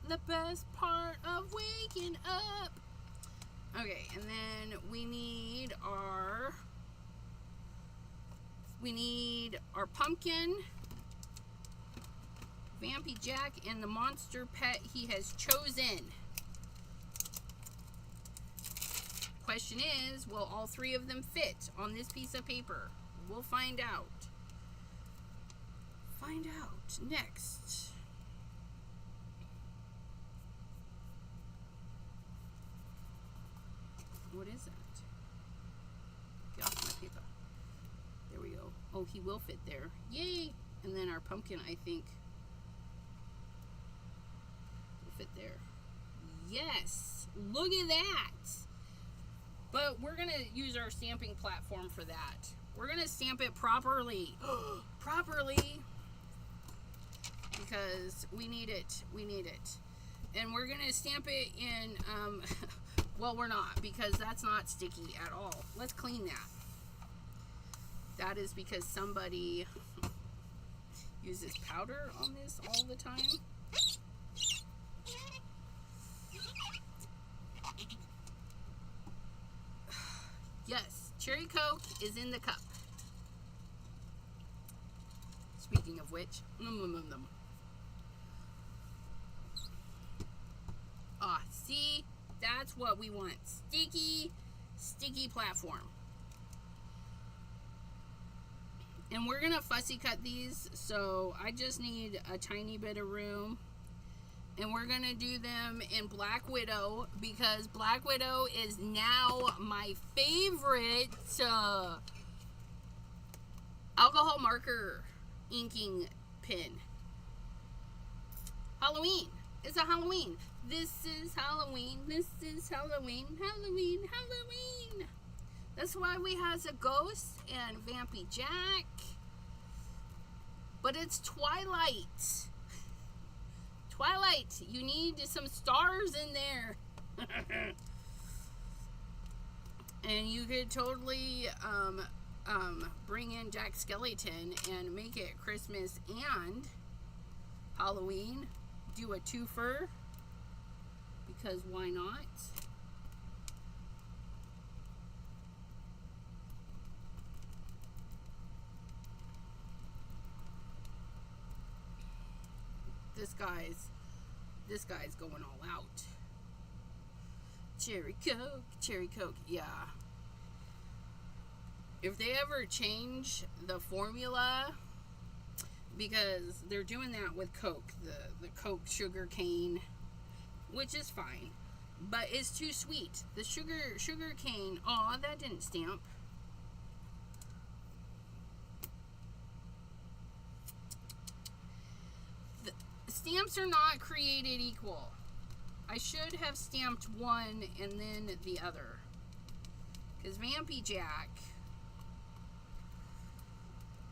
The best part of waking up. Okay, and then we need our pumpkin, Vampy Jack, and the monster pet he has chosen. question is, will all 3 of them fit on this piece of paper? We'll find out. Find out next. What is that? Get off my paper. There we go. Oh, he will fit there. Yay! And then our pumpkin, I think, will fit there. Yes! Look at that! But we're going to use our stamping platform for that. We're going to stamp it properly. Properly! Because we need it. We need it. And we're going to stamp it in, well, we're not, because that's not sticky at all. Let's clean that. That is because somebody uses powder on this all the time. Yes, cherry Coke is in the cup. Speaking of which, ah, see, that's what we want. Sticky, sticky platform. And we're gonna fussy cut these, so I just need a tiny bit of room. And we're gonna do them in Black Widow, because Black Widow is now my favorite alcohol marker inking pen. Halloween. It's a Halloween. This is Halloween. This is Halloween. Halloween. Halloween. That's why we has a ghost and Vampy Jack. But it's Twilight. Twilight. You need some stars in there. And you could totally bring in Jack Skellington and make it Christmas and Halloween. Do a twofer. Because why not? This guy's going all out. Cherry Coke, yeah. If they ever change the formula, because they're doing that with Coke, the Coke sugar cane, which is fine, but it's too sweet. The sugar cane, aw, that didn't stamp. Stamps are not created equal. I should have stamped one and then the other. Because Vampy Jack,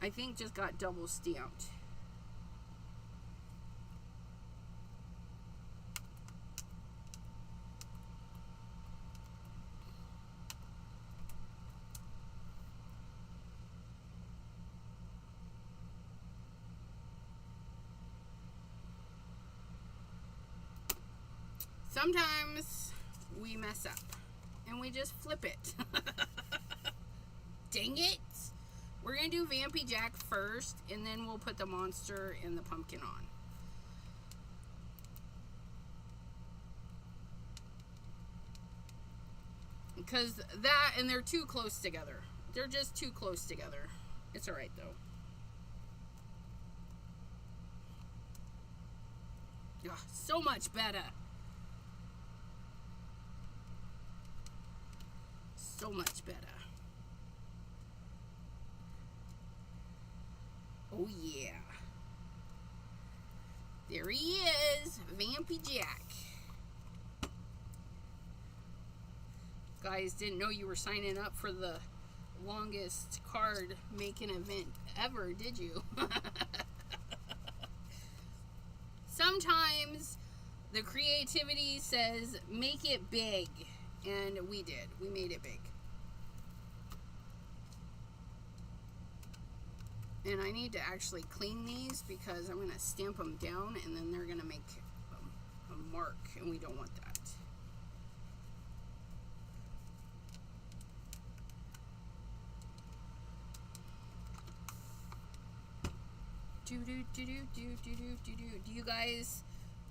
I think, just got double stamped. Sometimes we mess up and we just flip it. Dang it! We're going to do Vampy Jack first, and then we'll put the monster and the pumpkin on. Because that, and they're too close together. They're just too close together. It's alright though. Oh, so much better. So much better. Oh yeah. There he is, Vampy Jack. Guys, didn't know you were signing up for the longest card making event ever, did you? Sometimes the creativity says make it big, and we did. We made it big. And I need to actually clean these because I'm going to stamp them down and then they're going to make a mark, and we don't want that. Do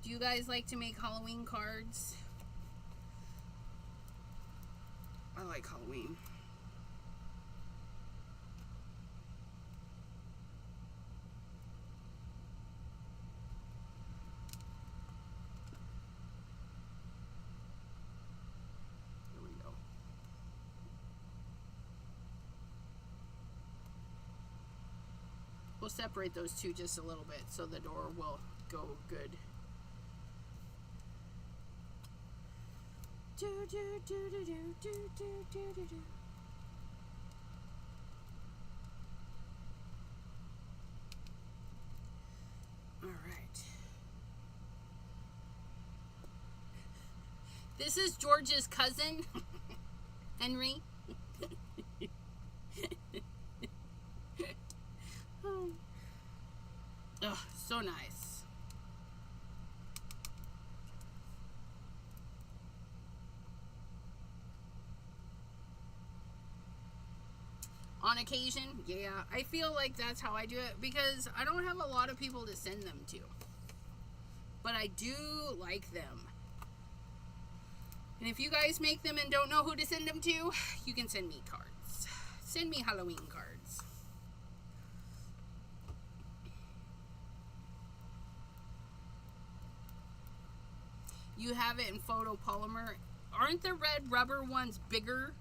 you guys like to make Halloween cards? like Halloween. Here we go. We'll separate those two just a little bit so the door will go good. Do, do, do, do, do, do, do, do, do, do. All right. This is George's cousin, Henry. Oh, so nice. On occasion, yeah. I feel like that's how I do it because I don't have a lot of people to send them to. But I do like them. And if you guys make them and don't know who to send them to, you can send me cards. Send me Halloween cards. You have it in photopolymer. Aren't the red rubber ones bigger?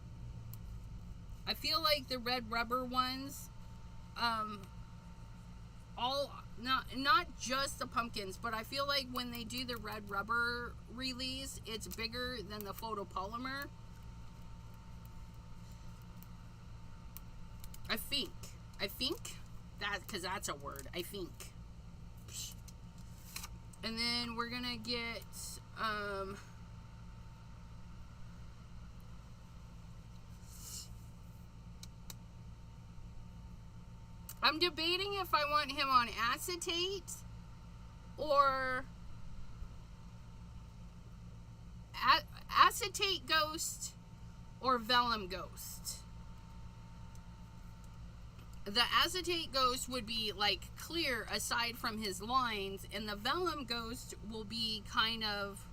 I feel like the red rubber ones, not just the pumpkins, but I feel like when they do the red rubber release, it's bigger than the photopolymer. I think that, because that's a word. I think. And then we're gonna get I'm debating if I want him on acetate or acetate ghost or vellum ghost. The acetate ghost would be like clear aside from his lines, and the vellum ghost will be kind of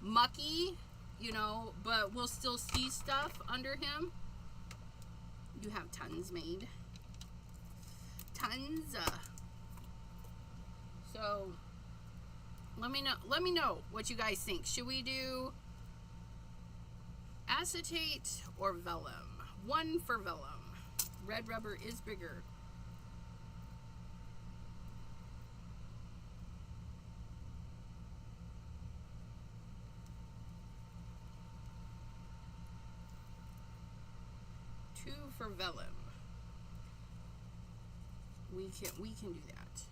mucky, you know, but we'll still see stuff under him. You have tons made. Tons. So let me know what you guys think. Should we do acetate or vellum? One for vellum. Red rubber is bigger. Two for vellum. We can do that.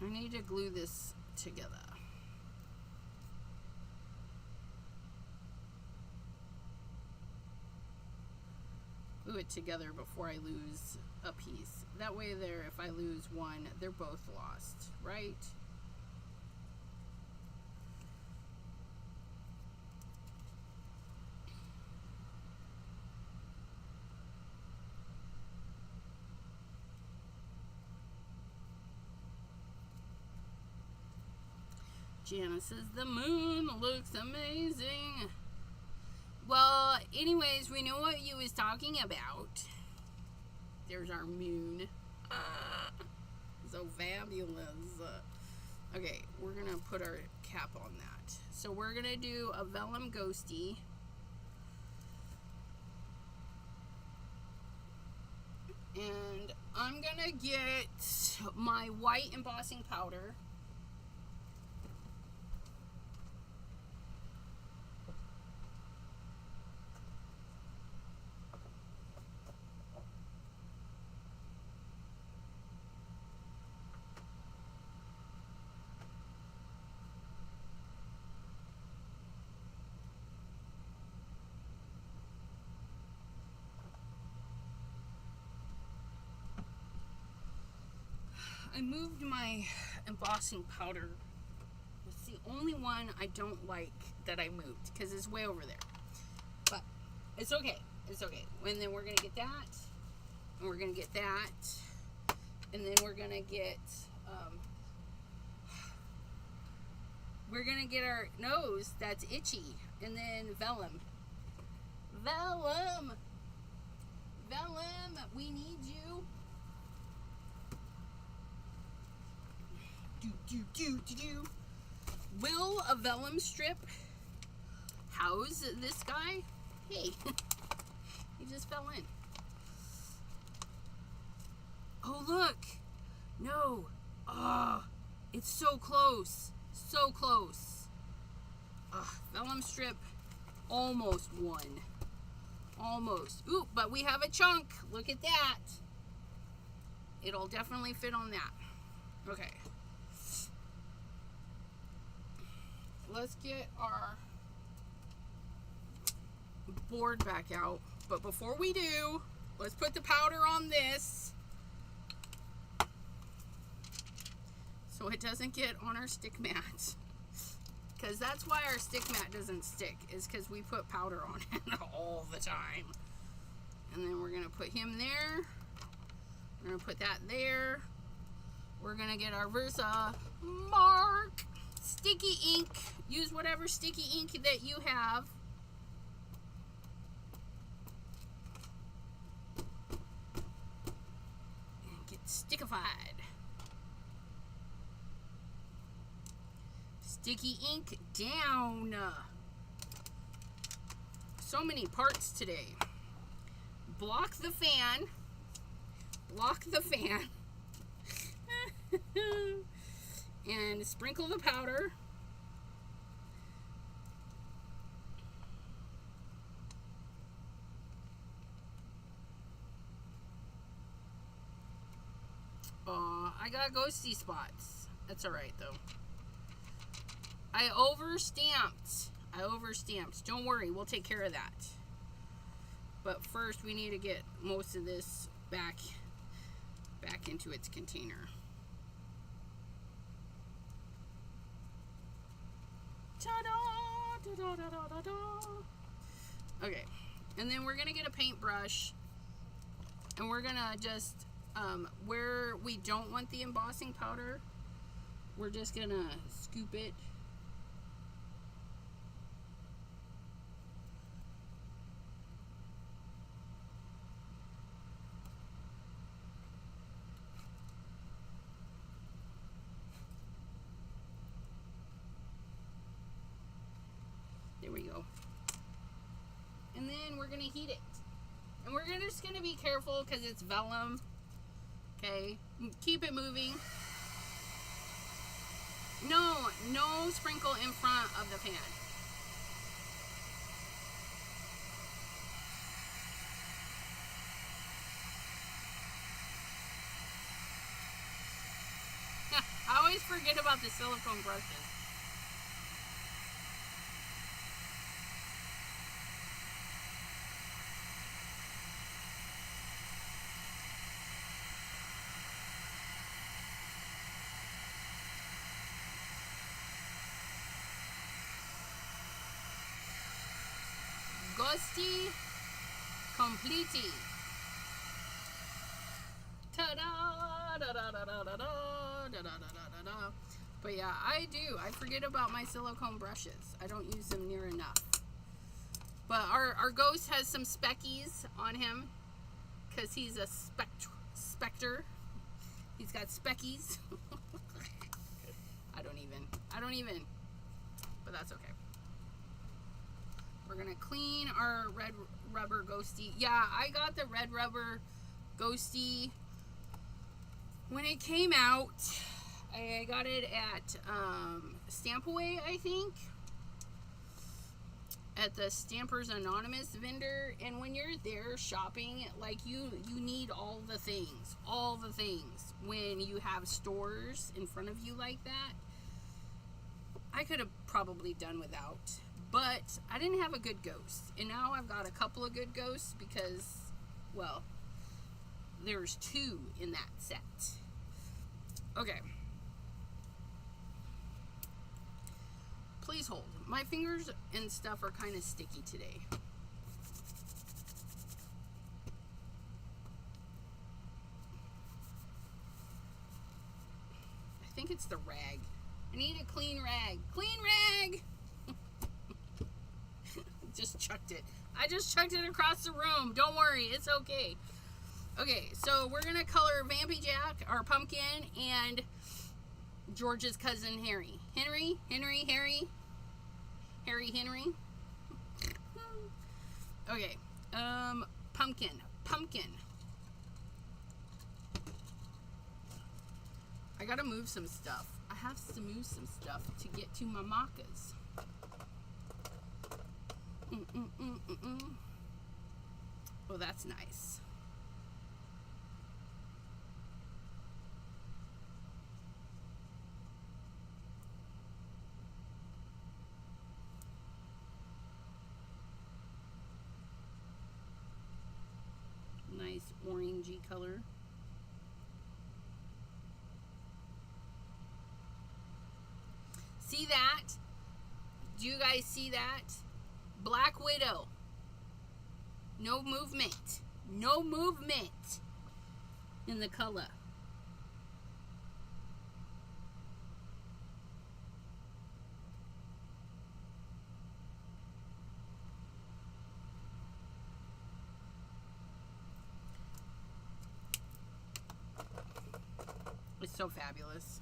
I need to glue this together. Glue it together before I lose a piece. That way there, if I lose one, they're both lost, right? Janice says the moon looks amazing. Well, anyways, we know what you was talking about. There's our moon. So fabulous. Okay, we're going to put our cap on that. So we're going to do a vellum ghosty. And I'm going to get my white embossing powder. I moved my embossing powder. It's the only one I don't like that I moved because it's way over there. But it's okay. It's okay. And then we're going to get that. And we're going to get that. And then we're going to get our nose that's itchy. And then vellum. Vellum! Vellum, we need you. Do. Will a vellum strip house this guy? Hey, he just fell in. Oh, look. No. It's so close. So close. Vellum strip almost won. Almost. Ooh, but we have a chunk. Look at that. It'll definitely fit on that. Okay. Let's get our board back out. But before we do, let's put the powder on this so it doesn't get on our stick mat. Because that's why our stick mat doesn't stick, is because we put powder on it all the time. And then we're going to put him there. We're going to put that there. We're going to get our Versa mark. Sticky ink. Use whatever sticky ink that you have. And get stickified. Sticky ink down. So many parts today. Block the fan. Block the fan. And sprinkle the powder. I got ghosty spots. That's alright though. I overstamped. Don't worry, we'll take care of that. But first we need to get most of this back into its container. Ta-da! Da-da-da-da-da-da. Okay, and then we're gonna get a paintbrush, and we're gonna just where we don't want the embossing powder, we're just gonna scoop it. There we go. And then we're gonna heat it. And we're just gonna be careful because it's vellum. Okay, keep it moving. No sprinkle in front of the pan. I always forget about the silicone brushes. Ghosty complete. Ta-da! Da-da-da-da-da-da-da-da-da-da. But yeah, I forget about my silicone brushes. I don't use them near enough. But our ghost has some speckies on him because he's a specter. He's got speckies. I don't even. But that's okay. We're gonna clean our red rubber ghosty. Yeah, I got the red rubber ghosty when it came out. I got it at Stampaway, I think, at the Stampers Anonymous vendor. And when you're there shopping, like you need all the things when you have stores in front of you like that. I could have probably done without, but I didn't have a good ghost, and now I've got a couple of good ghosts because, well, there's 2 in that set. Okay. Please hold. My fingers and stuff are kind of sticky today. I think it's the rag. I need a clean rag. Clean rag! just chucked it. I just chucked it across the room. Don't worry, it's okay. Okay, so we're gonna color Vampy Jack, our pumpkin, and George's cousin Harry. Harry. Okay, pumpkin. I gotta move some stuff. I have to move some stuff to get to my markers. Oh, that's nice. Nice orangey color. See that? Do you guys see that? Black Widow. No movement. No movement in the color. It's so fabulous.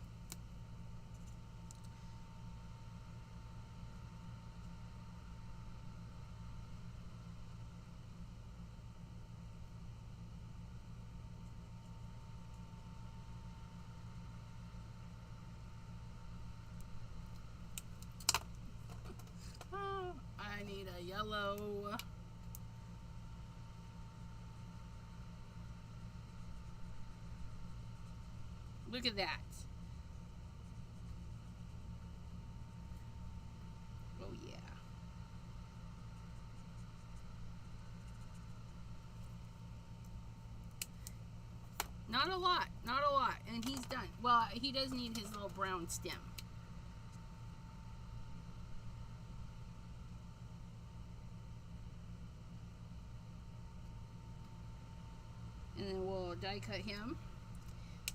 Oh, I need a yellow. Look at that. Oh, yeah. Not a lot. Not a lot. And he's done. Well, he does need his little brown stem. And then we'll die cut him.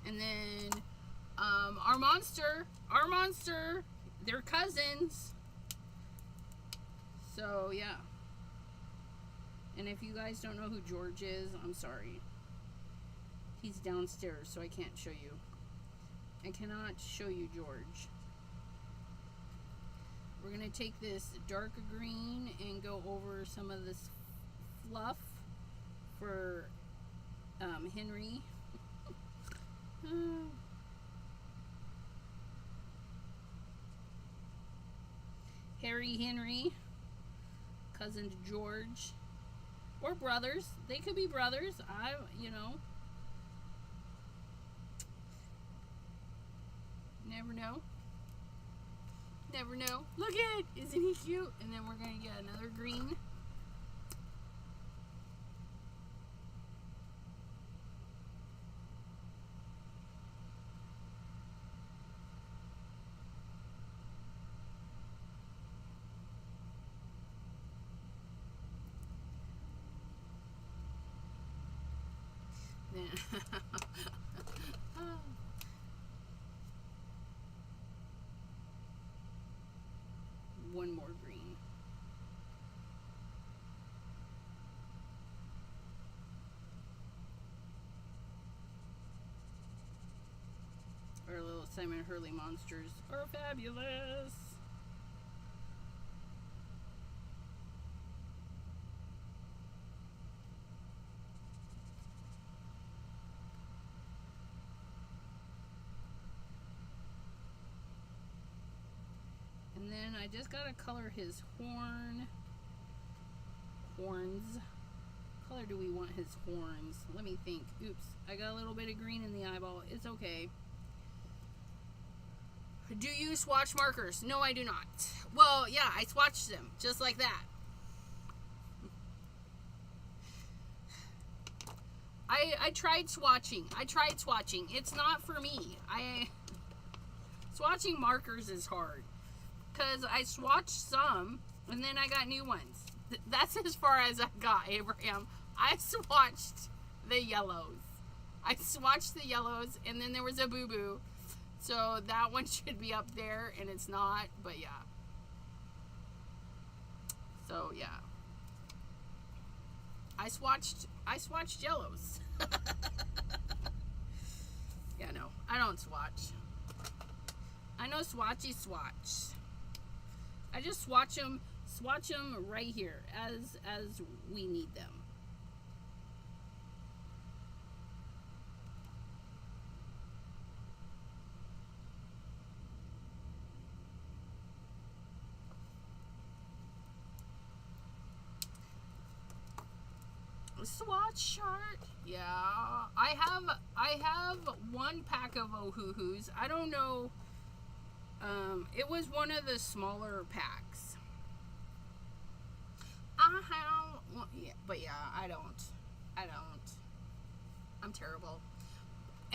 And then our monster, they're cousins. So yeah. And if you guys don't know who George is, I'm sorry. He's downstairs, so I can't show you. I cannot show you George. We're gonna take this dark green and go over some of this fluff for Henry. Henry, cousin to George, or brothers. They could be brothers. You know, never know. Never know. Look at it. Isn't he cute? And then we're gonna get another green. One more green. Our little Simon Hurley monsters are fabulous. And then I just gotta color his horns. What color do we want his horns? Let me think. Oops, I got a little bit of green in the eyeball. It's okay. Do you swatch markers? No, I do not. Well, yeah, I swatch them just like that. I tried swatching. It's not for me. Swatching markers is hard. Because I swatched some, and then I got new ones. That's as far as I got, Abraham. I swatched the yellows. And then there was a boo-boo. So that one should be up there, and it's not, but yeah. So, yeah. swatched yellows. Yeah, no, I don't swatch. I know swatchy swatch. I just swatch them right here as we need them. Swatch chart. Yeah, I have one pack of Ohuhus. I don't know. It was one of the smaller packs. I have, well, yeah, but yeah, I don't. I'm terrible,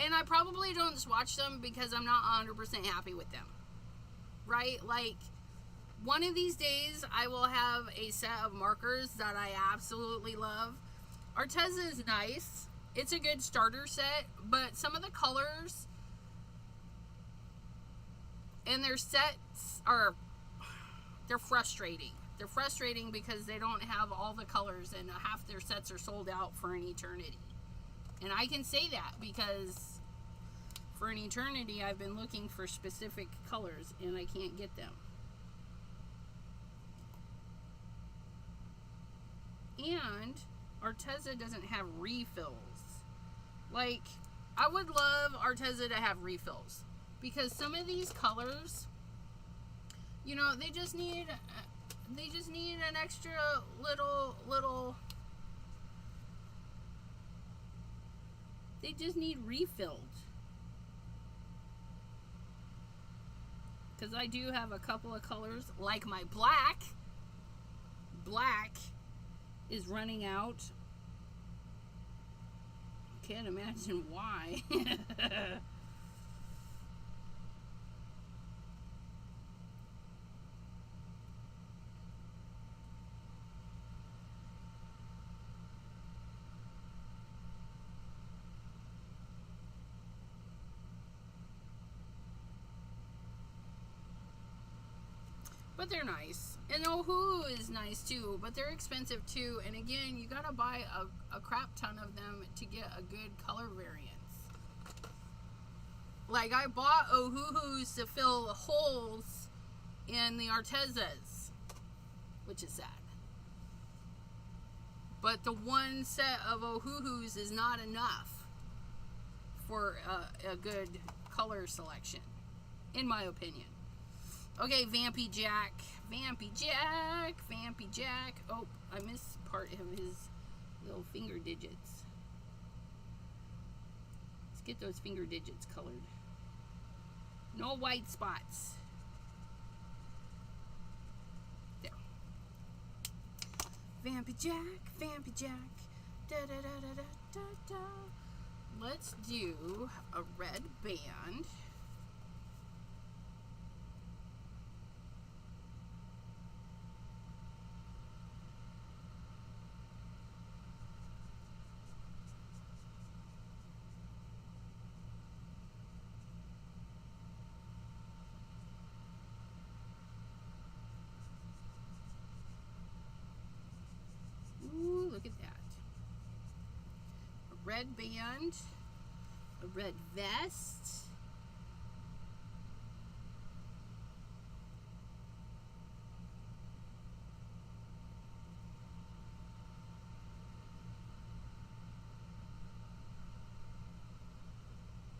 and I probably don't swatch them because I'm not 100% happy with them. Right? Like, one of these days, I will have a set of markers that I absolutely love. Arteza is nice. It's a good starter set, but some of the colors and their sets they're frustrating. They're frustrating because they don't have all the colors, and half their sets are sold out for an eternity. And I can say that because for an eternity I've been looking for specific colors and I can't get them. And Arteza doesn't have refills. Like, I would love Arteza to have refills, because some of these colors, you know, they just need an extra little they just need refilled. Because I do have a couple of colors, like my black is running out. Can't imagine why. But they're nice. And Ohu is nice too, but they're expensive too. And again, you gotta buy a crap ton of them to get a good color variance. Like, I bought Ohuhus to fill holes in the Artezas, which is sad. But the one set of Ohuhus is not enough for a good color selection, in my opinion. Okay, Vampy Jack. Oh, I missed part of his little finger digits. Let's get those finger digits colored. No white spots. There. Vampy Jack. Da da da da da da. Let's do a red band. Look at that. A red band, a red vest,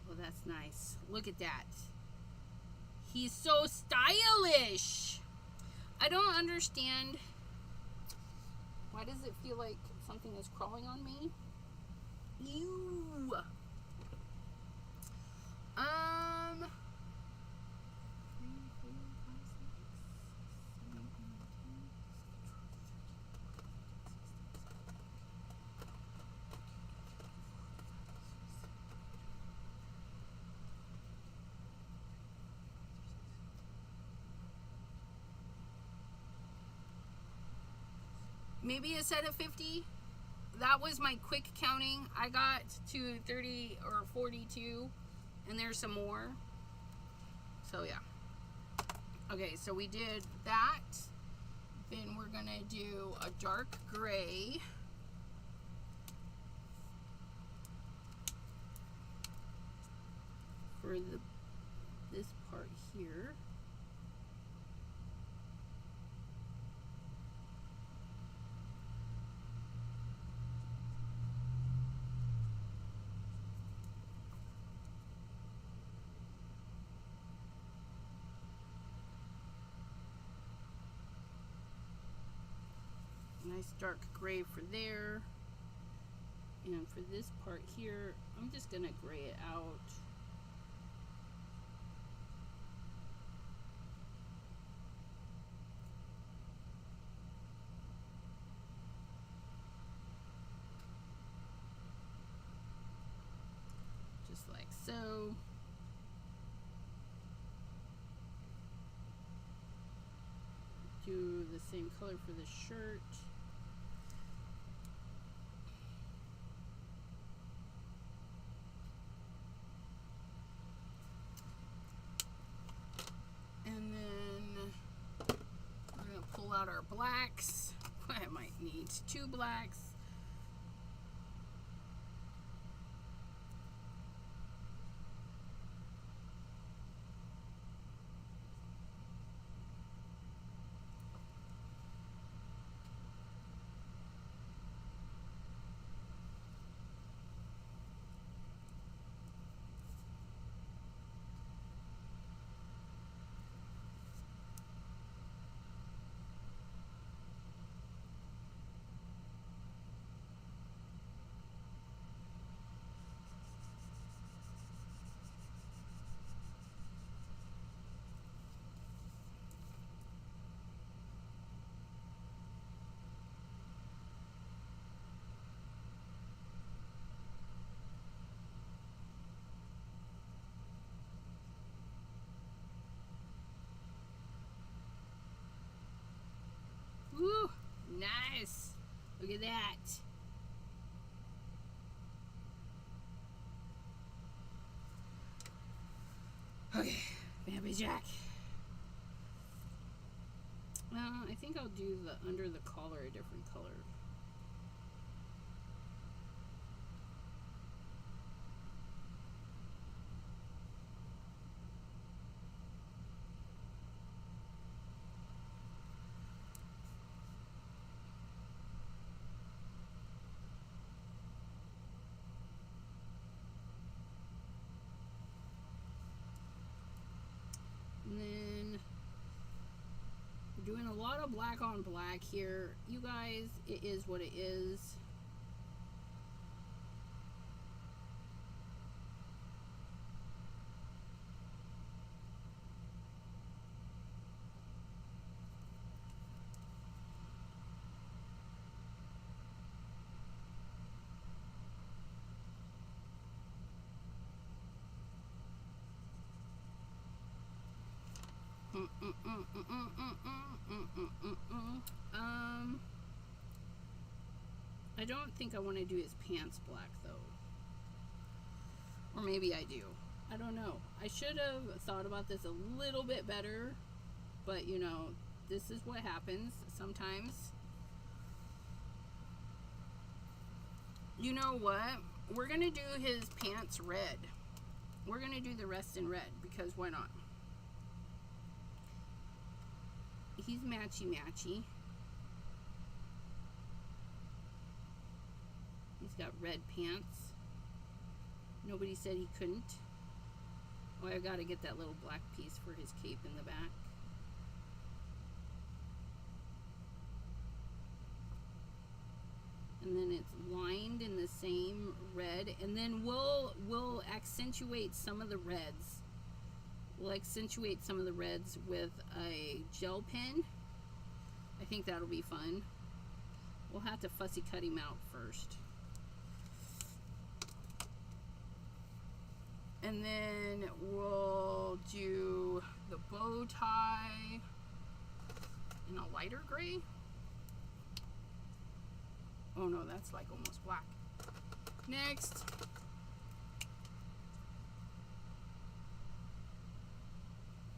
well, that's nice. Look at that. He's so stylish. I don't understand. Why does it feel like something is crawling on me? Ew. Maybe a set of 50. That was my quick counting. I got to 30 or 42, and there's some more. So yeah. Okay, so we did that. Then we're gonna do a dark gray. for this part here. Nice dark gray for there. And for this part here, I'm just gonna gray it out. Just like so. Do the same color for the shirt. And then we're going to pull out our blacks. I might need 2 blacks. Woo! Nice! Look at that! Okay, Bambi Jack. I think I'll do the under the collar a different color. And then we're doing a lot of black on black here. You guys, it is what it is. I don't think I want to do his pants black though. Or maybe I do. I don't know. I should have thought about this a little bit better, but you know, this is what happens sometimes. You know what? We're gonna do his pants red. We're gonna do the rest in red because why not? He's matchy-matchy. He's got red pants. Nobody said he couldn't. Oh, I gotta get that little black piece for his cape in the back. And then it's lined in the same red. And then we'll accentuate some of the reds. We'll accentuate some of the reds with a gel pen. I think that'll be fun. We'll have to fussy cut him out first. And then we'll do the bow tie in a lighter gray. Oh no, that's like almost black. Next.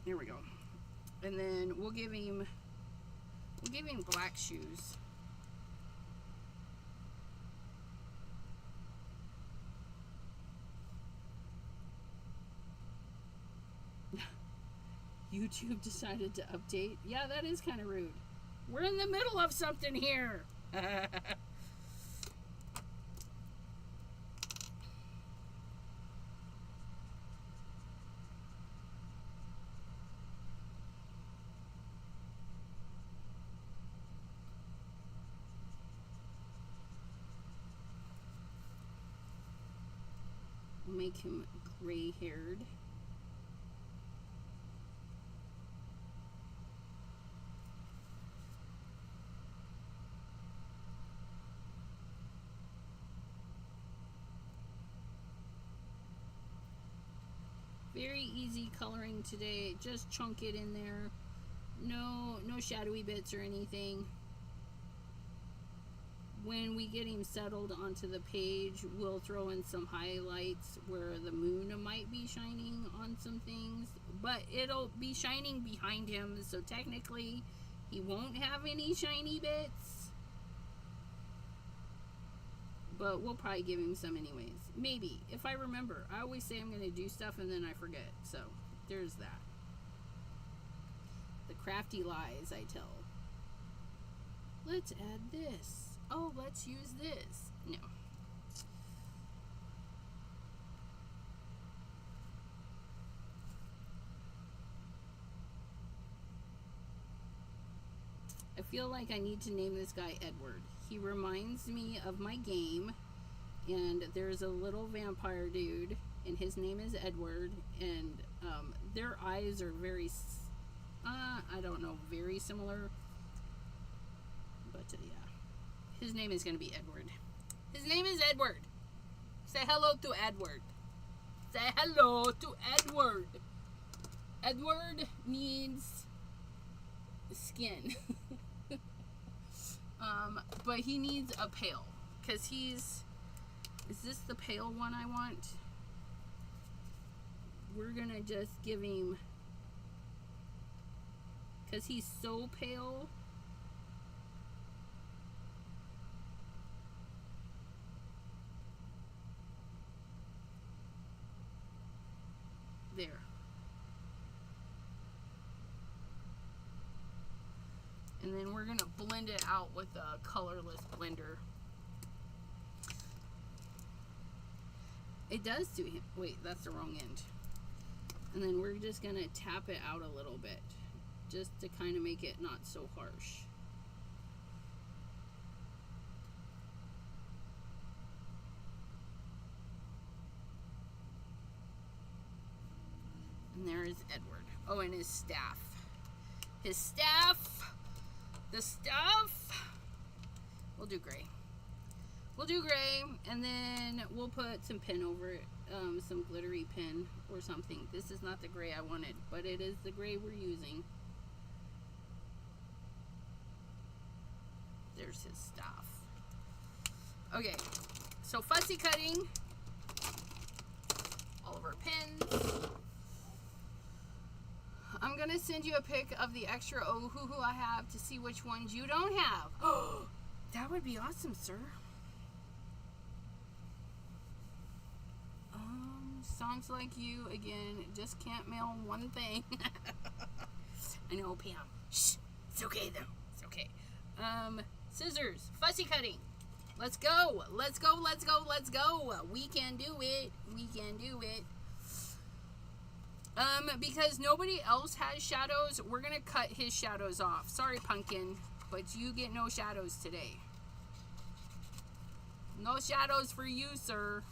Here we go. And then we'll give him black shoes. YouTube decided to update. Yeah, that is kind of rude. We're in the middle of something here. We'll make him gray-haired. Very easy coloring today. Just chunk it in there. No shadowy bits or anything. When we get him settled onto the page, we'll throw in some highlights where the moon might be shining on some things. But it'll be shining behind him, so technically he won't have any shiny bits. But we'll probably give him some anyways. Maybe, if I remember. I always say I'm going to do stuff and then I forget. So, there's that. The crafty lies I tell. Let's add this. Oh, let's use this. No. I feel like I need to name this guy Edward. He reminds me of my game, and there's a little vampire dude, and his name is Edward, and their eyes are very, I don't know, very similar, but yeah. His name is going to be Edward. His name is Edward. Say hello to Edward. Say hello to Edward. Edward means skin. But he needs a pale. Because he's... Is this the pale one I want? We're going to just give him... Because he's so pale... There. And then we're going to blend it out with a colorless blender. It does do him. Wait, that's the wrong end. And then we're just going to tap it out a little bit. Just to kind of make it not so harsh. And there is Edward. Oh, and his staff. His staff. The stuff. We'll do gray. We'll do gray, and then we'll put some pin over it. Some glittery pin or something. This is not the gray I wanted, but it is the gray we're using. There's his stuff. Okay, so fussy cutting. All of our pins. I'm going to send you a pic of the extra Oh Who I have to see which ones you don't have. Oh, that would be awesome, sir. Sounds like you again. Just can't mail one thing. I know, Pam. Shh. It's okay, though. It's okay. Scissors. Fussy cutting. Let's go. Let's go. Let's go. Let's go. We can do it. We can do it. Because nobody else has shadows, we're going to cut his shadows off. Sorry, Pumpkin, but you get no shadows today. No shadows for you, sir.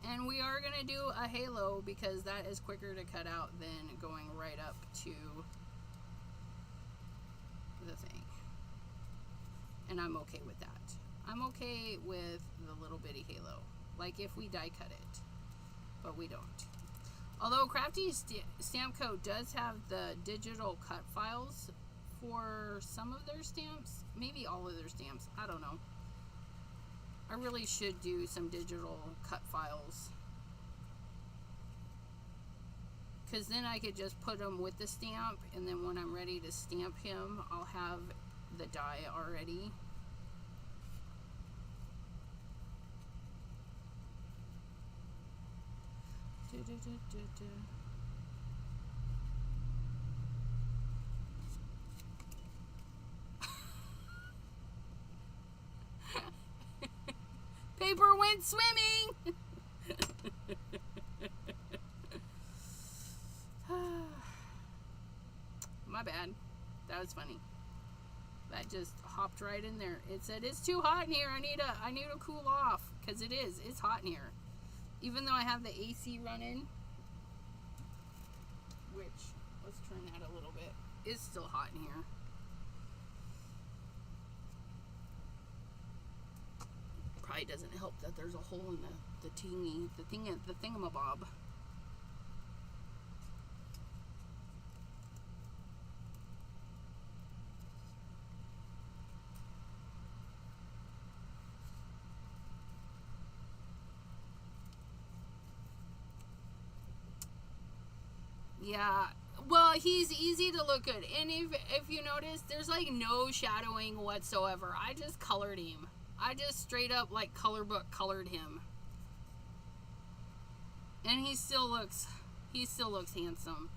And we are going to do a halo because that is quicker to cut out than going right up to the thing. And I'm okay with that. I'm okay with the little bitty halo. Like if we die cut it. But we don't. Although Crafty Stamp Co. does have the digital cut files for some of their stamps. Maybe all of their stamps. I don't know. I really should do some digital cut files. Because then I could just put them with the stamp. And then when I'm ready to stamp him, I'll have the die already. Paper went swimming. My bad. That was funny. That just hopped right in there. It said, it's too hot in here. I need to cool off. Because it is. It's hot in here. Even though I have the AC running. Which, let's turn that a little bit. It's still hot in here. Probably doesn't help that there's a hole in the thingamabob. Yeah, well, he's easy to look good. And if you notice, there's like no shadowing whatsoever. I just colored him. I just straight up like color book colored him. And he still looks handsome.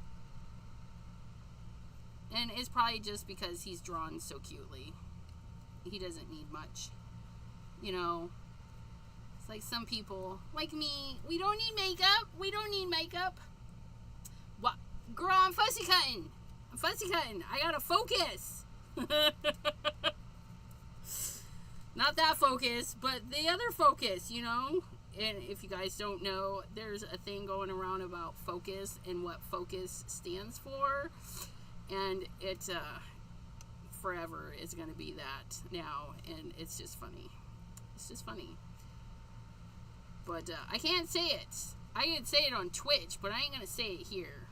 And it's probably just because he's drawn so cutely. He doesn't need much. You know, it's like some people, like me, we don't need makeup. We don't need makeup. What? Girl, I'm fussy cutting. I gotta focus. Not that focus, but the other focus, you know? And if you guys don't know, there's a thing going around about focus and what focus stands for. And it, forever is going to be that now. And it's just funny. It's just funny. But I can't say it. I can say it on Twitch, but I ain't going to say it here.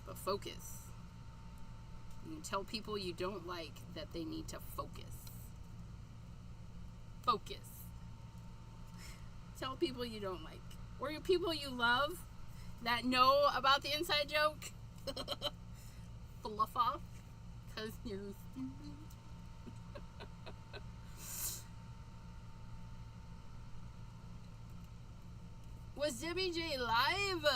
But focus. You can tell people you don't like that they need to focus. Focus. Tell people you don't like. Or people you love that know about the inside joke. Fluff off. Because you're stupid. Was Debbie J live?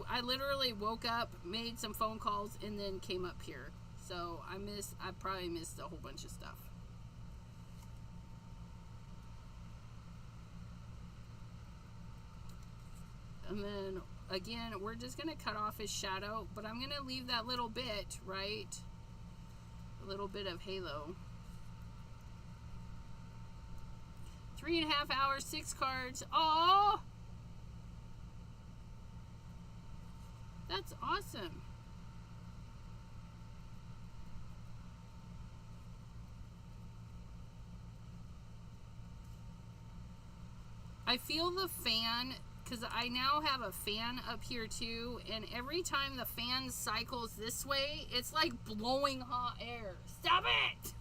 I literally woke up, made some phone calls, and then came up here. So I probably missed a whole bunch of stuff. And then, again, we're just going to cut off his shadow, but I'm going to leave that little bit, right? A little bit of halo. 3.5 hours, 6 cards. Aww! That's awesome. I feel the fan, because I now have a fan up here too, and every time the fan cycles this way, it's like blowing hot air. Stop it!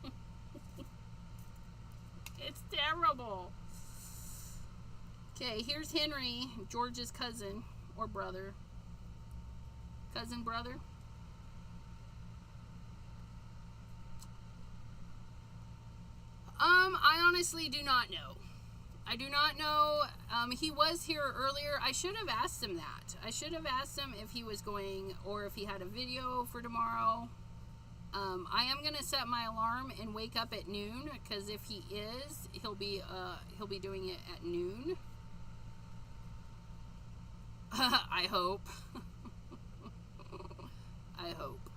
It's terrible. Okay, here's Henry, George's cousin or brother. Cousin, brother. I honestly do not know. I do not know. He was here earlier. I should have asked him that. I should have asked him if he was going or if he had a video for tomorrow. I am gonna set my alarm and wake up at noon, because if he is, he'll be doing it at noon. I hope. I hope.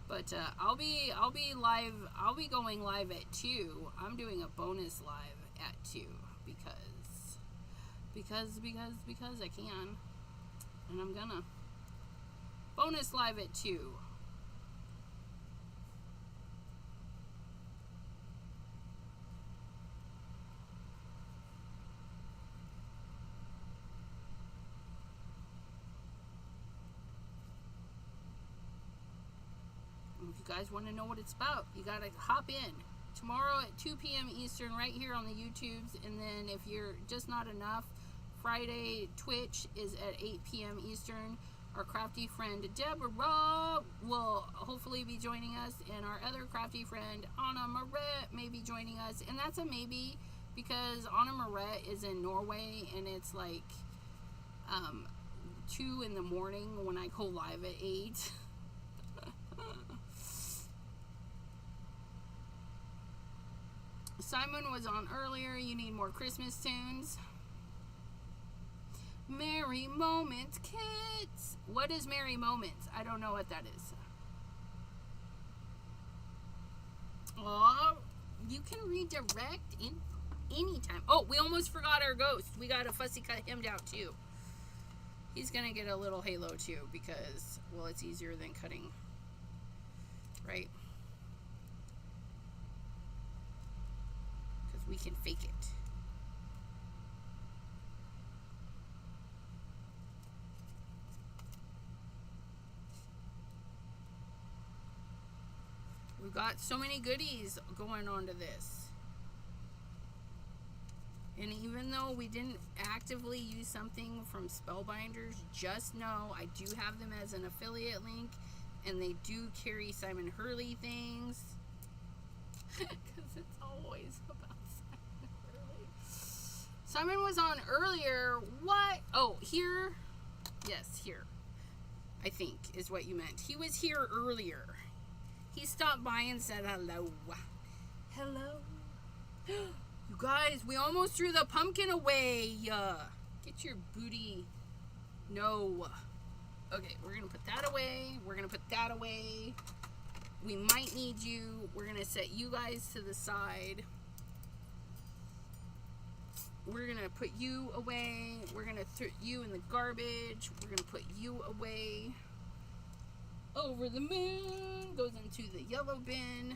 But I'll be live. I'll be going live at 2. I'm doing a bonus live at 2 because I can, and I'm gonna bonus live at 2. If you guys want to know what it's about, you gotta hop in tomorrow at 2 p.m. Eastern right here on the YouTubes. And then if you're just not enough, Friday Twitch is at 8 p.m. Eastern. Our crafty friend Deborah will hopefully be joining us, and our other crafty friend Anna Maret may be joining us, and that's a maybe because Anna Maret is in Norway and it's like 2 in the morning when I go live at 8. Simon was on earlier. You need more Christmas tunes. Merry Moments Kids. What is Merry Moments? I don't know what that is. Oh, you can redirect in anytime. Oh, we almost forgot our ghost. We got to fussy cut him down too. He's going to get a little halo too because, well, it's easier than cutting, right? Because we can fake it. We've got so many goodies going on to this. And even though we didn't actively use something from Spellbinders, just know I do have them as an affiliate link, and they do carry Simon Hurley things. Because it's always about Simon Hurley. Simon was on earlier. What? Oh, here? Yes, here. I think is what you meant. He was here earlier. He stopped by and said hello. Hello. You guys, we almost threw the pumpkin away. Get your booty. No. Okay, we're going to put that away. We're going to put that away. We might need you. We're going to set you guys to the side. We're going to put you away. We're going to throw you in the garbage. We're going to put you away. Over the moon goes into the yellow bin.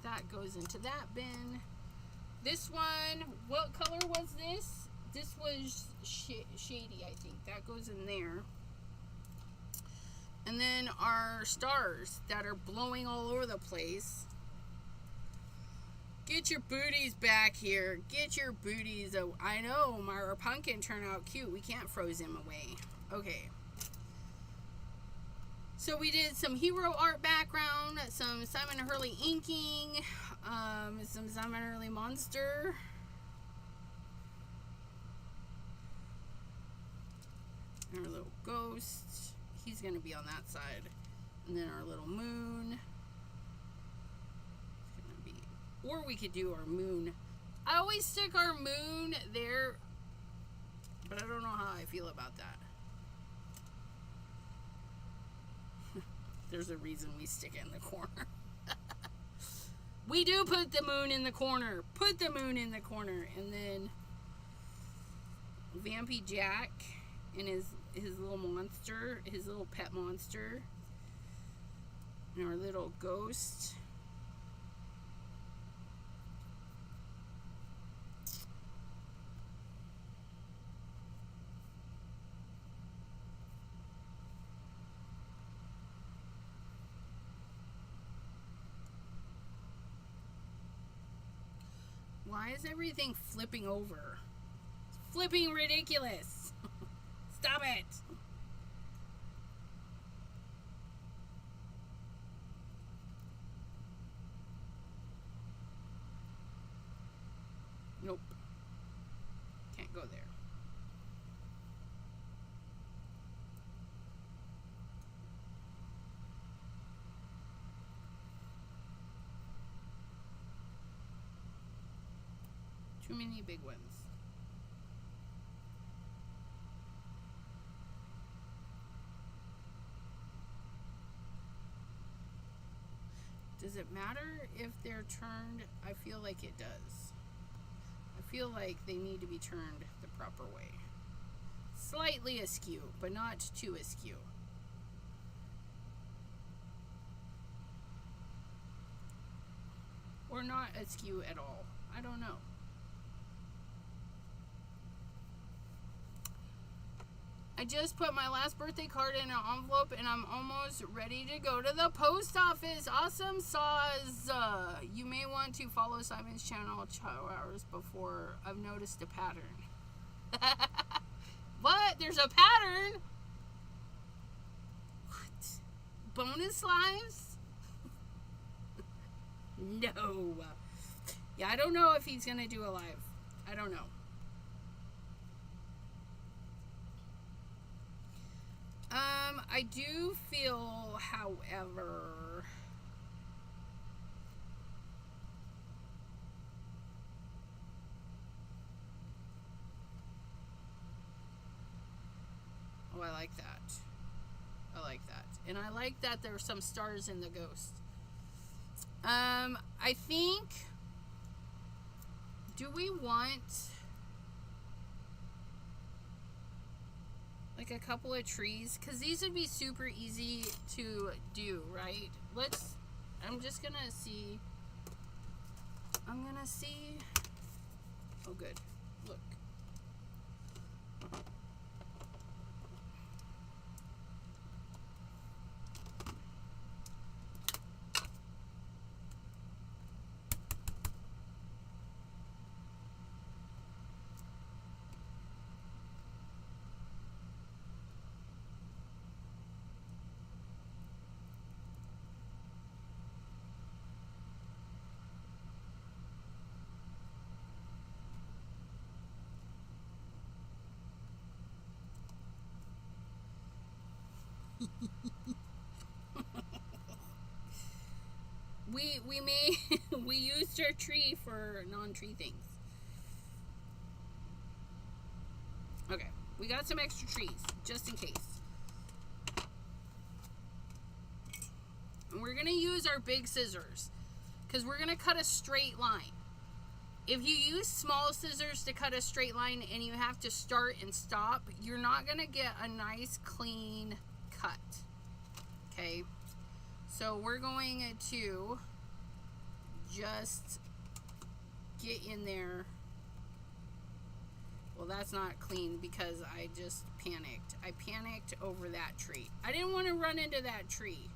That goes into that bin. This one, what color was this? This was shady, I think. That goes in there. And then our stars that are blowing all over the place. Get your booties back here. Get your booties. I know, our pumpkin turned out cute. We can't froze him away. Okay. So we did some hero art background, some Simon Hurley inking, some Simon Hurley monster. Our little ghost. He's going to be on that side. And then our little moon. It's going to be, or we could do our moon. I always stick our moon there, but I don't know how I feel about that. There's a reason we stick it in the corner. We do put the moon in the corner. Put the moon in the corner. And then Vampy Jack and his little monster, his little pet monster. And our little ghost. Why is everything flipping over? It's flipping ridiculous. Stop it. Nope. Can't go there. Too many big ones. Does it matter if they're turned? I feel like it does. I feel like they need to be turned the proper way. Slightly askew, but not too askew. Or not askew at all. I don't know. I just put my last birthday card in an envelope and I'm almost ready to go to the post office. Awesome sauce. You may want to follow Simon's channel 2 hours before. I've noticed a pattern. What? There's a pattern? bonus lives? No. Yeah, I don't know if he's going to do a live. I don't know. I do feel, however... Oh, I like that. I like that. And I like that there are some stars in the ghost. I think... Do we want... like a couple of trees? Because these would be super easy to do, right? I'm just going to see... I'm going to see... Oh, good. Look. We used our tree for non-tree things. Okay, we got some extra trees just in case. And we're gonna use our big scissors because we're gonna cut a straight line. If you use small scissors to cut a straight line and you have to start and stop, you're not gonna get a nice clean cut. Okay, so we're going to just get in there. Well, that's not clean because I just panicked. I panicked over that tree. I didn't want to run into that tree.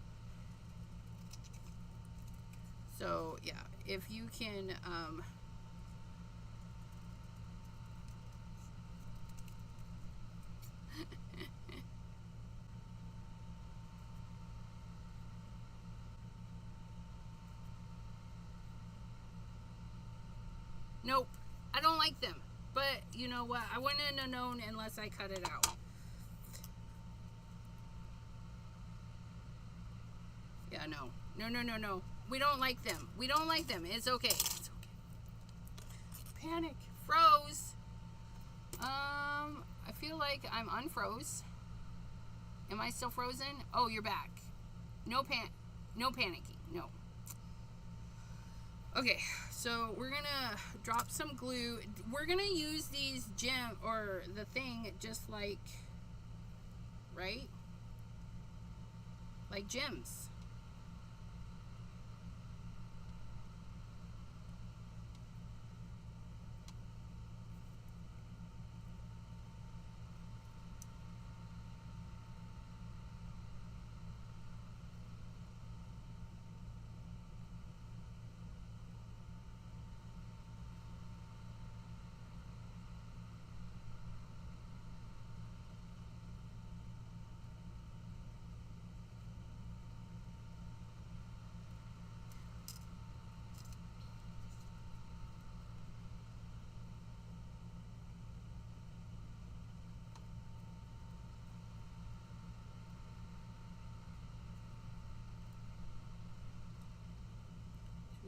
So yeah, if you can nope, I don't like them. But you know what? I wouldn't have known unless I cut it out. Yeah, no. No. We don't like them. We don't like them. It's okay. It's okay. Panic. Froze. I feel like I'm unfroze. Am I still frozen? Oh, you're back. No panicking. No. Okay, so we're gonna drop some glue. We're gonna use these gem or the thing just like, right? Like gems.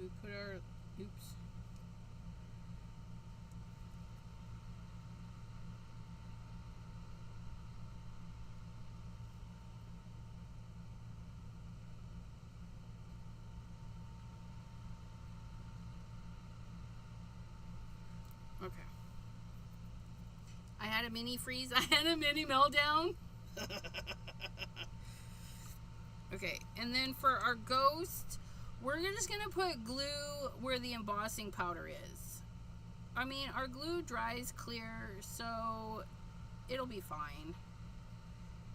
We put our, oops. Okay. I had a mini freeze. I had a mini meltdown. Okay, and then for our ghost, we're just going to put glue where the embossing powder is. I mean, our glue dries clear, so it'll be fine.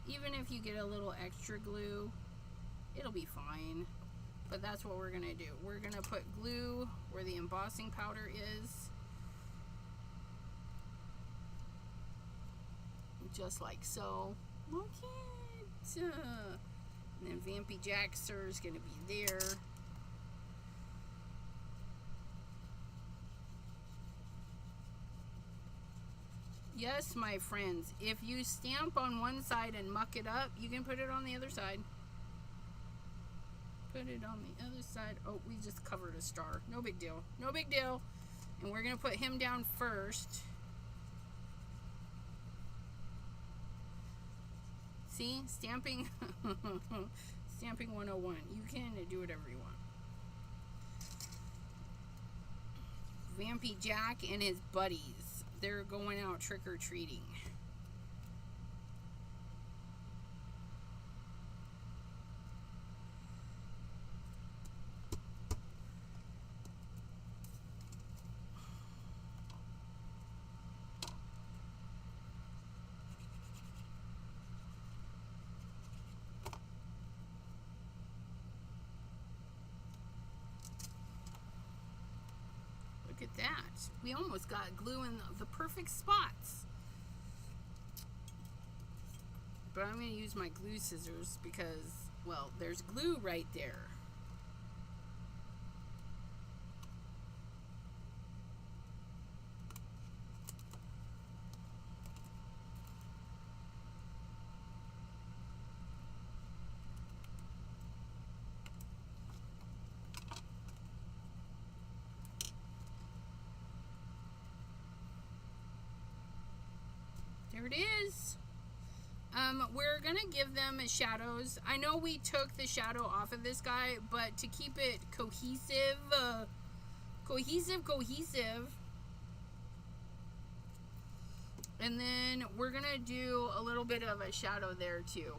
Even if you get a little extra glue, it'll be fine. But that's what we're going to do. We're going to put glue where the embossing powder is. Just like so. Look at it. And then Vampy Jack Sir is going to be there. Yes, my friends, if you stamp on one side and muck it up, you can put it on the other side. Put it on the other side. Oh, we just covered a star. No big deal. No big deal. And we're going to put him down first. See? Stamping. Stamping 101. You can do whatever you want. Vampy Jack and his buddies. They're going out trick-or-treating. Look at that. We almost got glue in the perfect spots. But I'm going to use my glue scissors because, well, there's glue right there. There it is. We're going to give them shadows. I know we took the shadow off of this guy, but to keep it cohesive, cohesive. And then we're going to do a little bit of a shadow there too.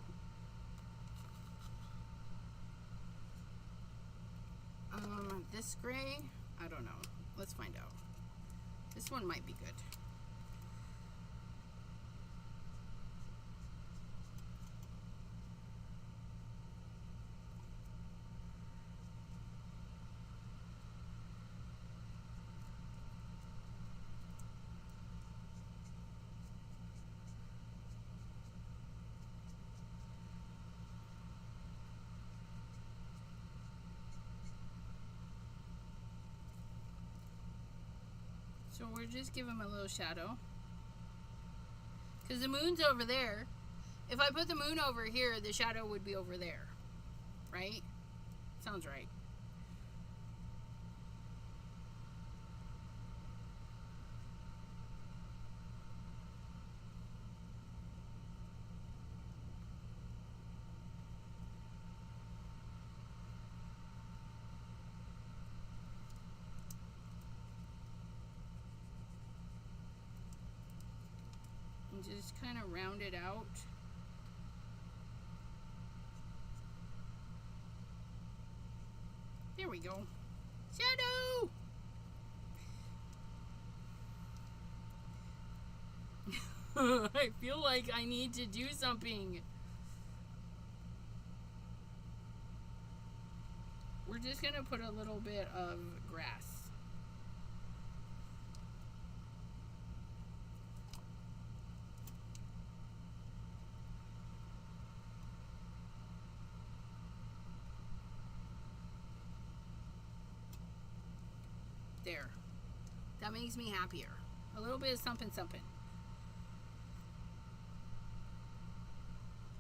This gray, I don't know. Let's find out. This one might be good. So we're just giving him a little shadow. Because the moon's over there. If I put the moon over here, the shadow would be over there. Right? Sounds right. And just kind of round it out. There we go. Shadow! I feel like I need to do something. We're just going to put a little bit of grass. There. That makes me happier. A little bit of something.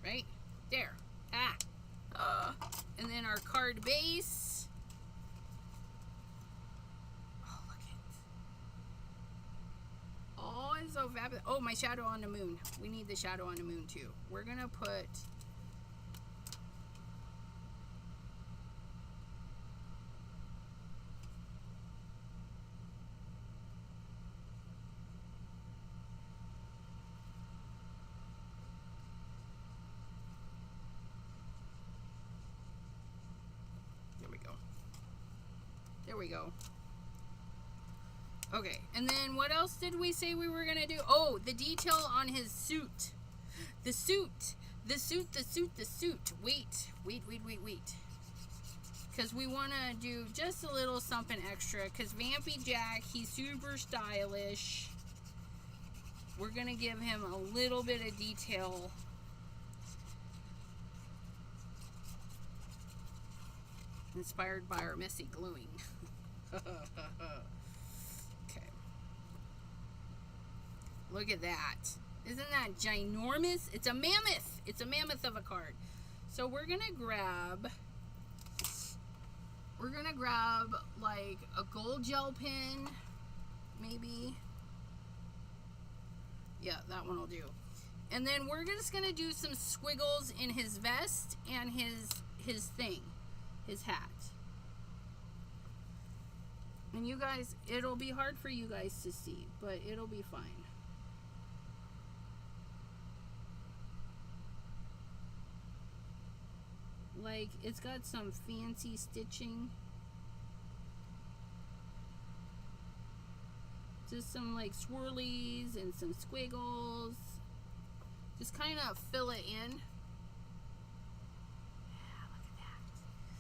Right? There. And then our card base. Oh, look it. Oh, it's so fabulous. Oh, my shadow on the moon. We need the shadow on the moon too. We're going to put... There we go. Okay, and then what else did we say we were going to do? Oh, the detail on his suit. The suit. Wait. Because we want to do just a little something extra. Because Vampy Jack, he's super stylish. We're going to give him a little bit of detail. Inspired by our messy gluing. Okay. Look at that. Isn't that ginormous? It's a mammoth. It's a mammoth of a card. So we're gonna grab like a gold gel pen, maybe. Yeah, that one will do. And then we're just gonna do some squiggles in his vest and his thing, his hat. And you guys, it'll be hard for you guys to see, but it'll be fine. Like, it's got some fancy stitching. Just some like swirlies and some squiggles. Just kind of fill it in. Yeah, look at that.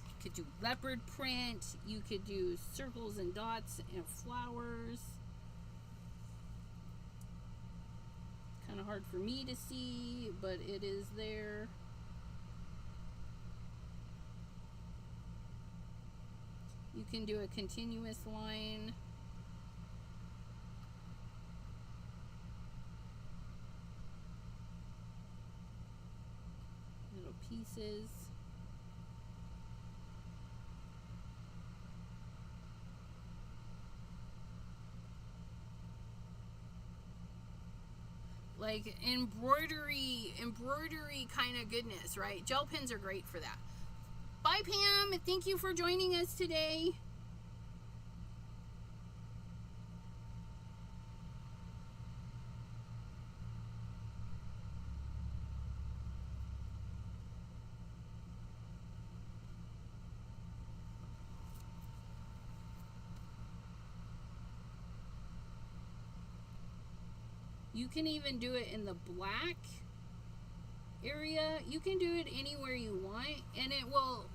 You could do leopard print. You could do circles and dots and flowers. Kind of hard for me to see, but it is there. You can do a continuous line. Little pieces. Like embroidery kind of goodness, right? Gel pens are great for that. Bye, Pam. Thank you for joining us today. You can even do it in the black area. You can do it anywhere you want, and it will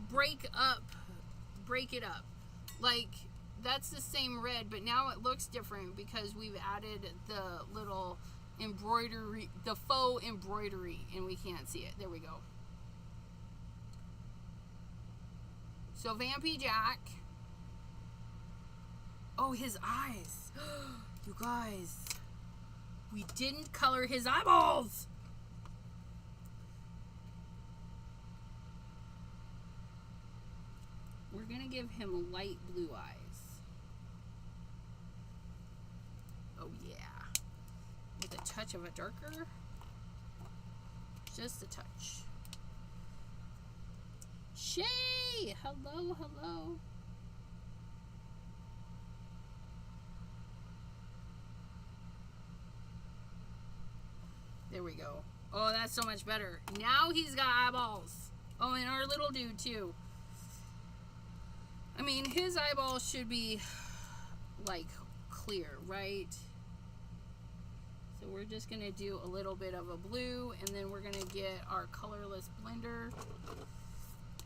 break it up. Like, that's the same red, but now it looks different because we've added the little embroidery, the faux embroidery, and we can't see it. There we go. So Vampy Jack. Oh, his eyes. You guys, we didn't color his eyeballs. We're gonna give him light blue eyes. Oh yeah. With a touch of a darker. Just a touch. Shay! Hello, hello. There we go. Oh, that's so much better. Now he's got eyeballs. Oh, and our little dude too. I mean, his eyeballs should be like clear, right? So we're just gonna do a little bit of a blue, and then we're gonna get our colorless blender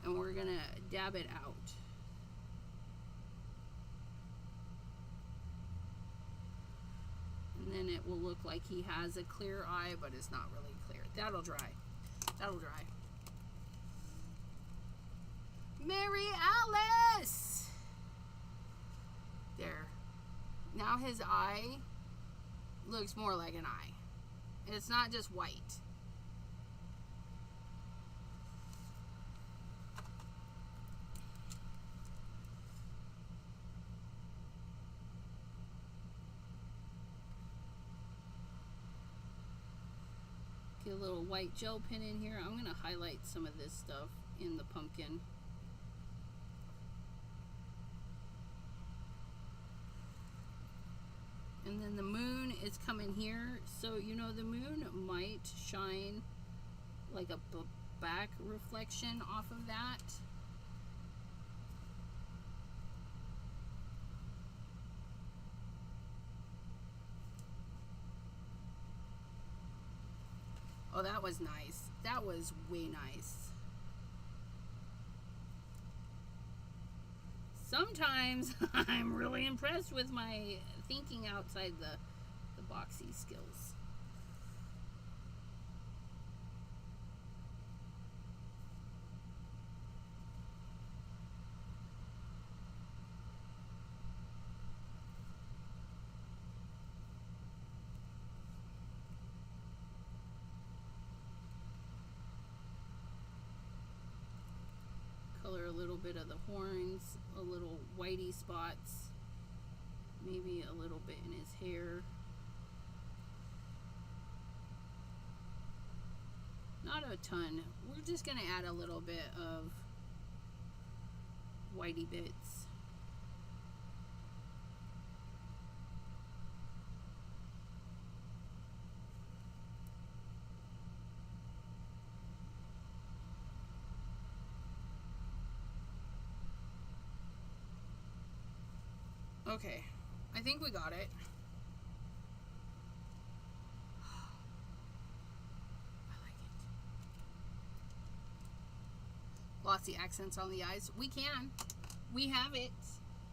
and we're gonna dab it out. And then it will look like he has a clear eye, but it's not really clear. That'll dry. That'll dry. Mary Alice! There. Now his eye looks more like an eye. It's not just white. Get a little white gel pen in here. I'm going to highlight some of this stuff in the pumpkin. And then the moon is coming here. So, you know, the moon might shine like a back reflection off of that. Oh, that was nice. That was way nice. Sometimes I'm really impressed with my thinking outside the boxy skills. color a little bit of the horns, a little whitey spots, maybe a little bit in his hair. Not a ton. We're just going to add a little bit of whitey bits. Okay, I think we got it. I like it. Glossy accents on the eyes. We can. We have it.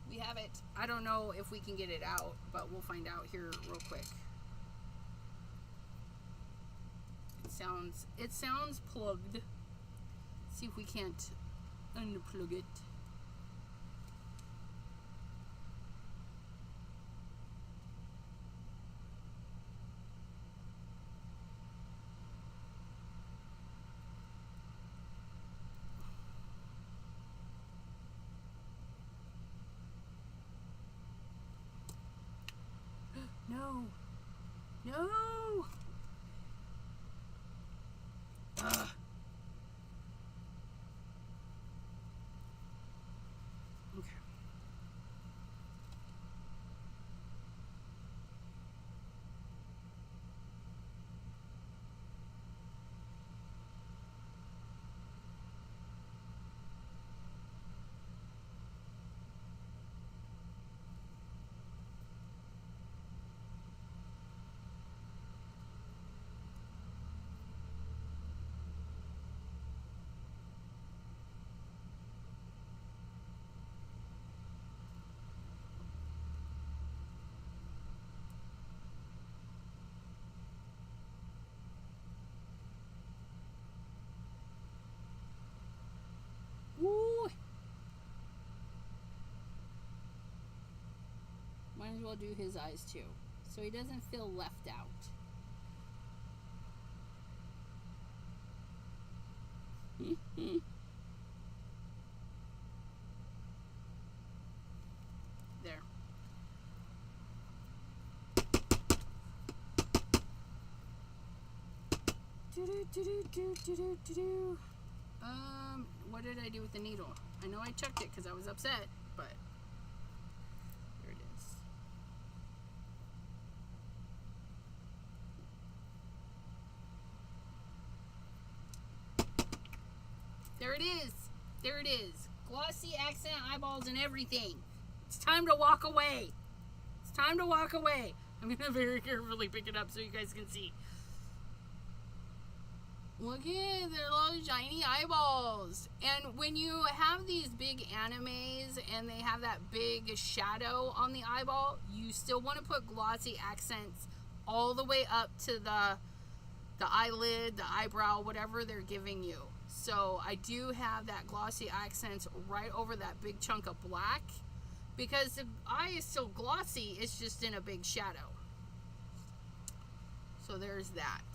We have it. I don't know if we can get it out, but we'll find out here real quick. It sounds plugged. See if we can't unplug it. No. No. Ugh. Okay. Woo! Might as well do his eyes too, so he doesn't feel left out. There. What did I do with the needle? I know I chucked it because I was upset, but there it is. There it is. There it is. Glossy accent eyeballs and everything. It's time to walk away. It's time to walk away. I'm going to very carefully pick it up so you guys can see. Look at their little shiny eyeballs. And when you have these big animes and they have that big shadow on the eyeball, you still want to put glossy accents all the way up to the eyelid, the eyebrow, whatever they're giving you. So I do have that glossy accents right over that big chunk of black because the eye is still glossy, it's just in a big shadow. So there's that.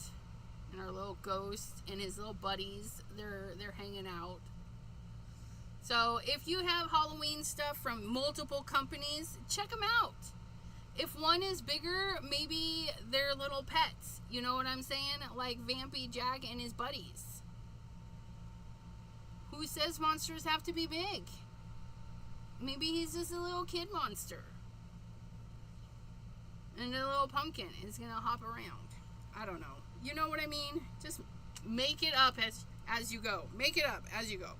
And our little ghost and his little buddies, they're hanging out. So if you have Halloween stuff from multiple companies, check them out. If one is bigger, maybe they're little pets. You know what I'm saying? Like Vampy Jack and his buddies. Who says monsters have to be big? Maybe he's just a little kid monster. And a little pumpkin is going to hop around. I don't know. You know what I mean? Just make it up as you go. Make it up as you go.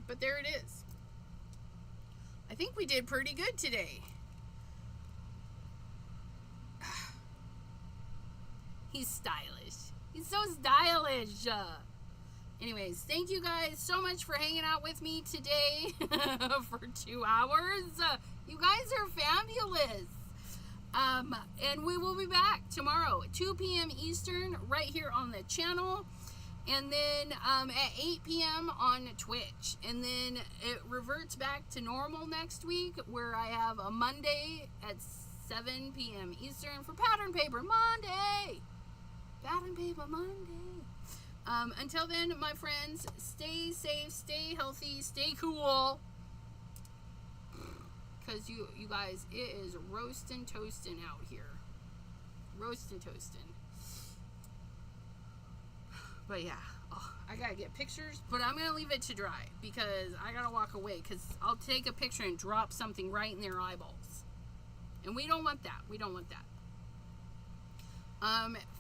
But there it is. I think we did pretty good today. He's stylish. He's so stylish. Anyways, thank you guys so much for hanging out with me today for 2 hours. You guys are fabulous. And we will be back tomorrow at 2 p.m. Eastern right here on the channel. And then at 8 p.m. on Twitch. And then it reverts back to normal next week where I have a Monday at 7 p.m. Eastern for Pattern Paper Monday. Pattern Paper Monday. Until then, my friends, stay safe, stay healthy, stay cool. Because you guys, it is roasting, toasting out here. Roasting, toasting. But yeah, I gotta get pictures, but I'm gonna leave it to dry because I gotta walk away because I'll take a picture and drop something right in their eyeballs. And we don't want that. We don't want that.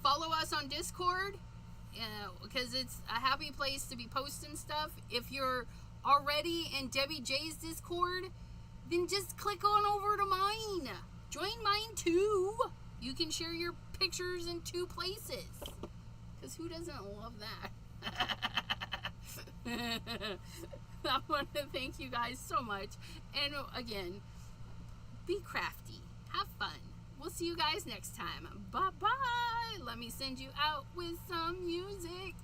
Follow us on Discord because it's a happy place to be posting stuff. If you're already in Debbie J's Discord, then just click on over to mine. Join mine too. You can share your pictures in 2 places. Because who doesn't love that? I want to thank you guys so much. And again, be crafty. Have fun. We'll see you guys next time. Bye-bye. Let me send you out with some music.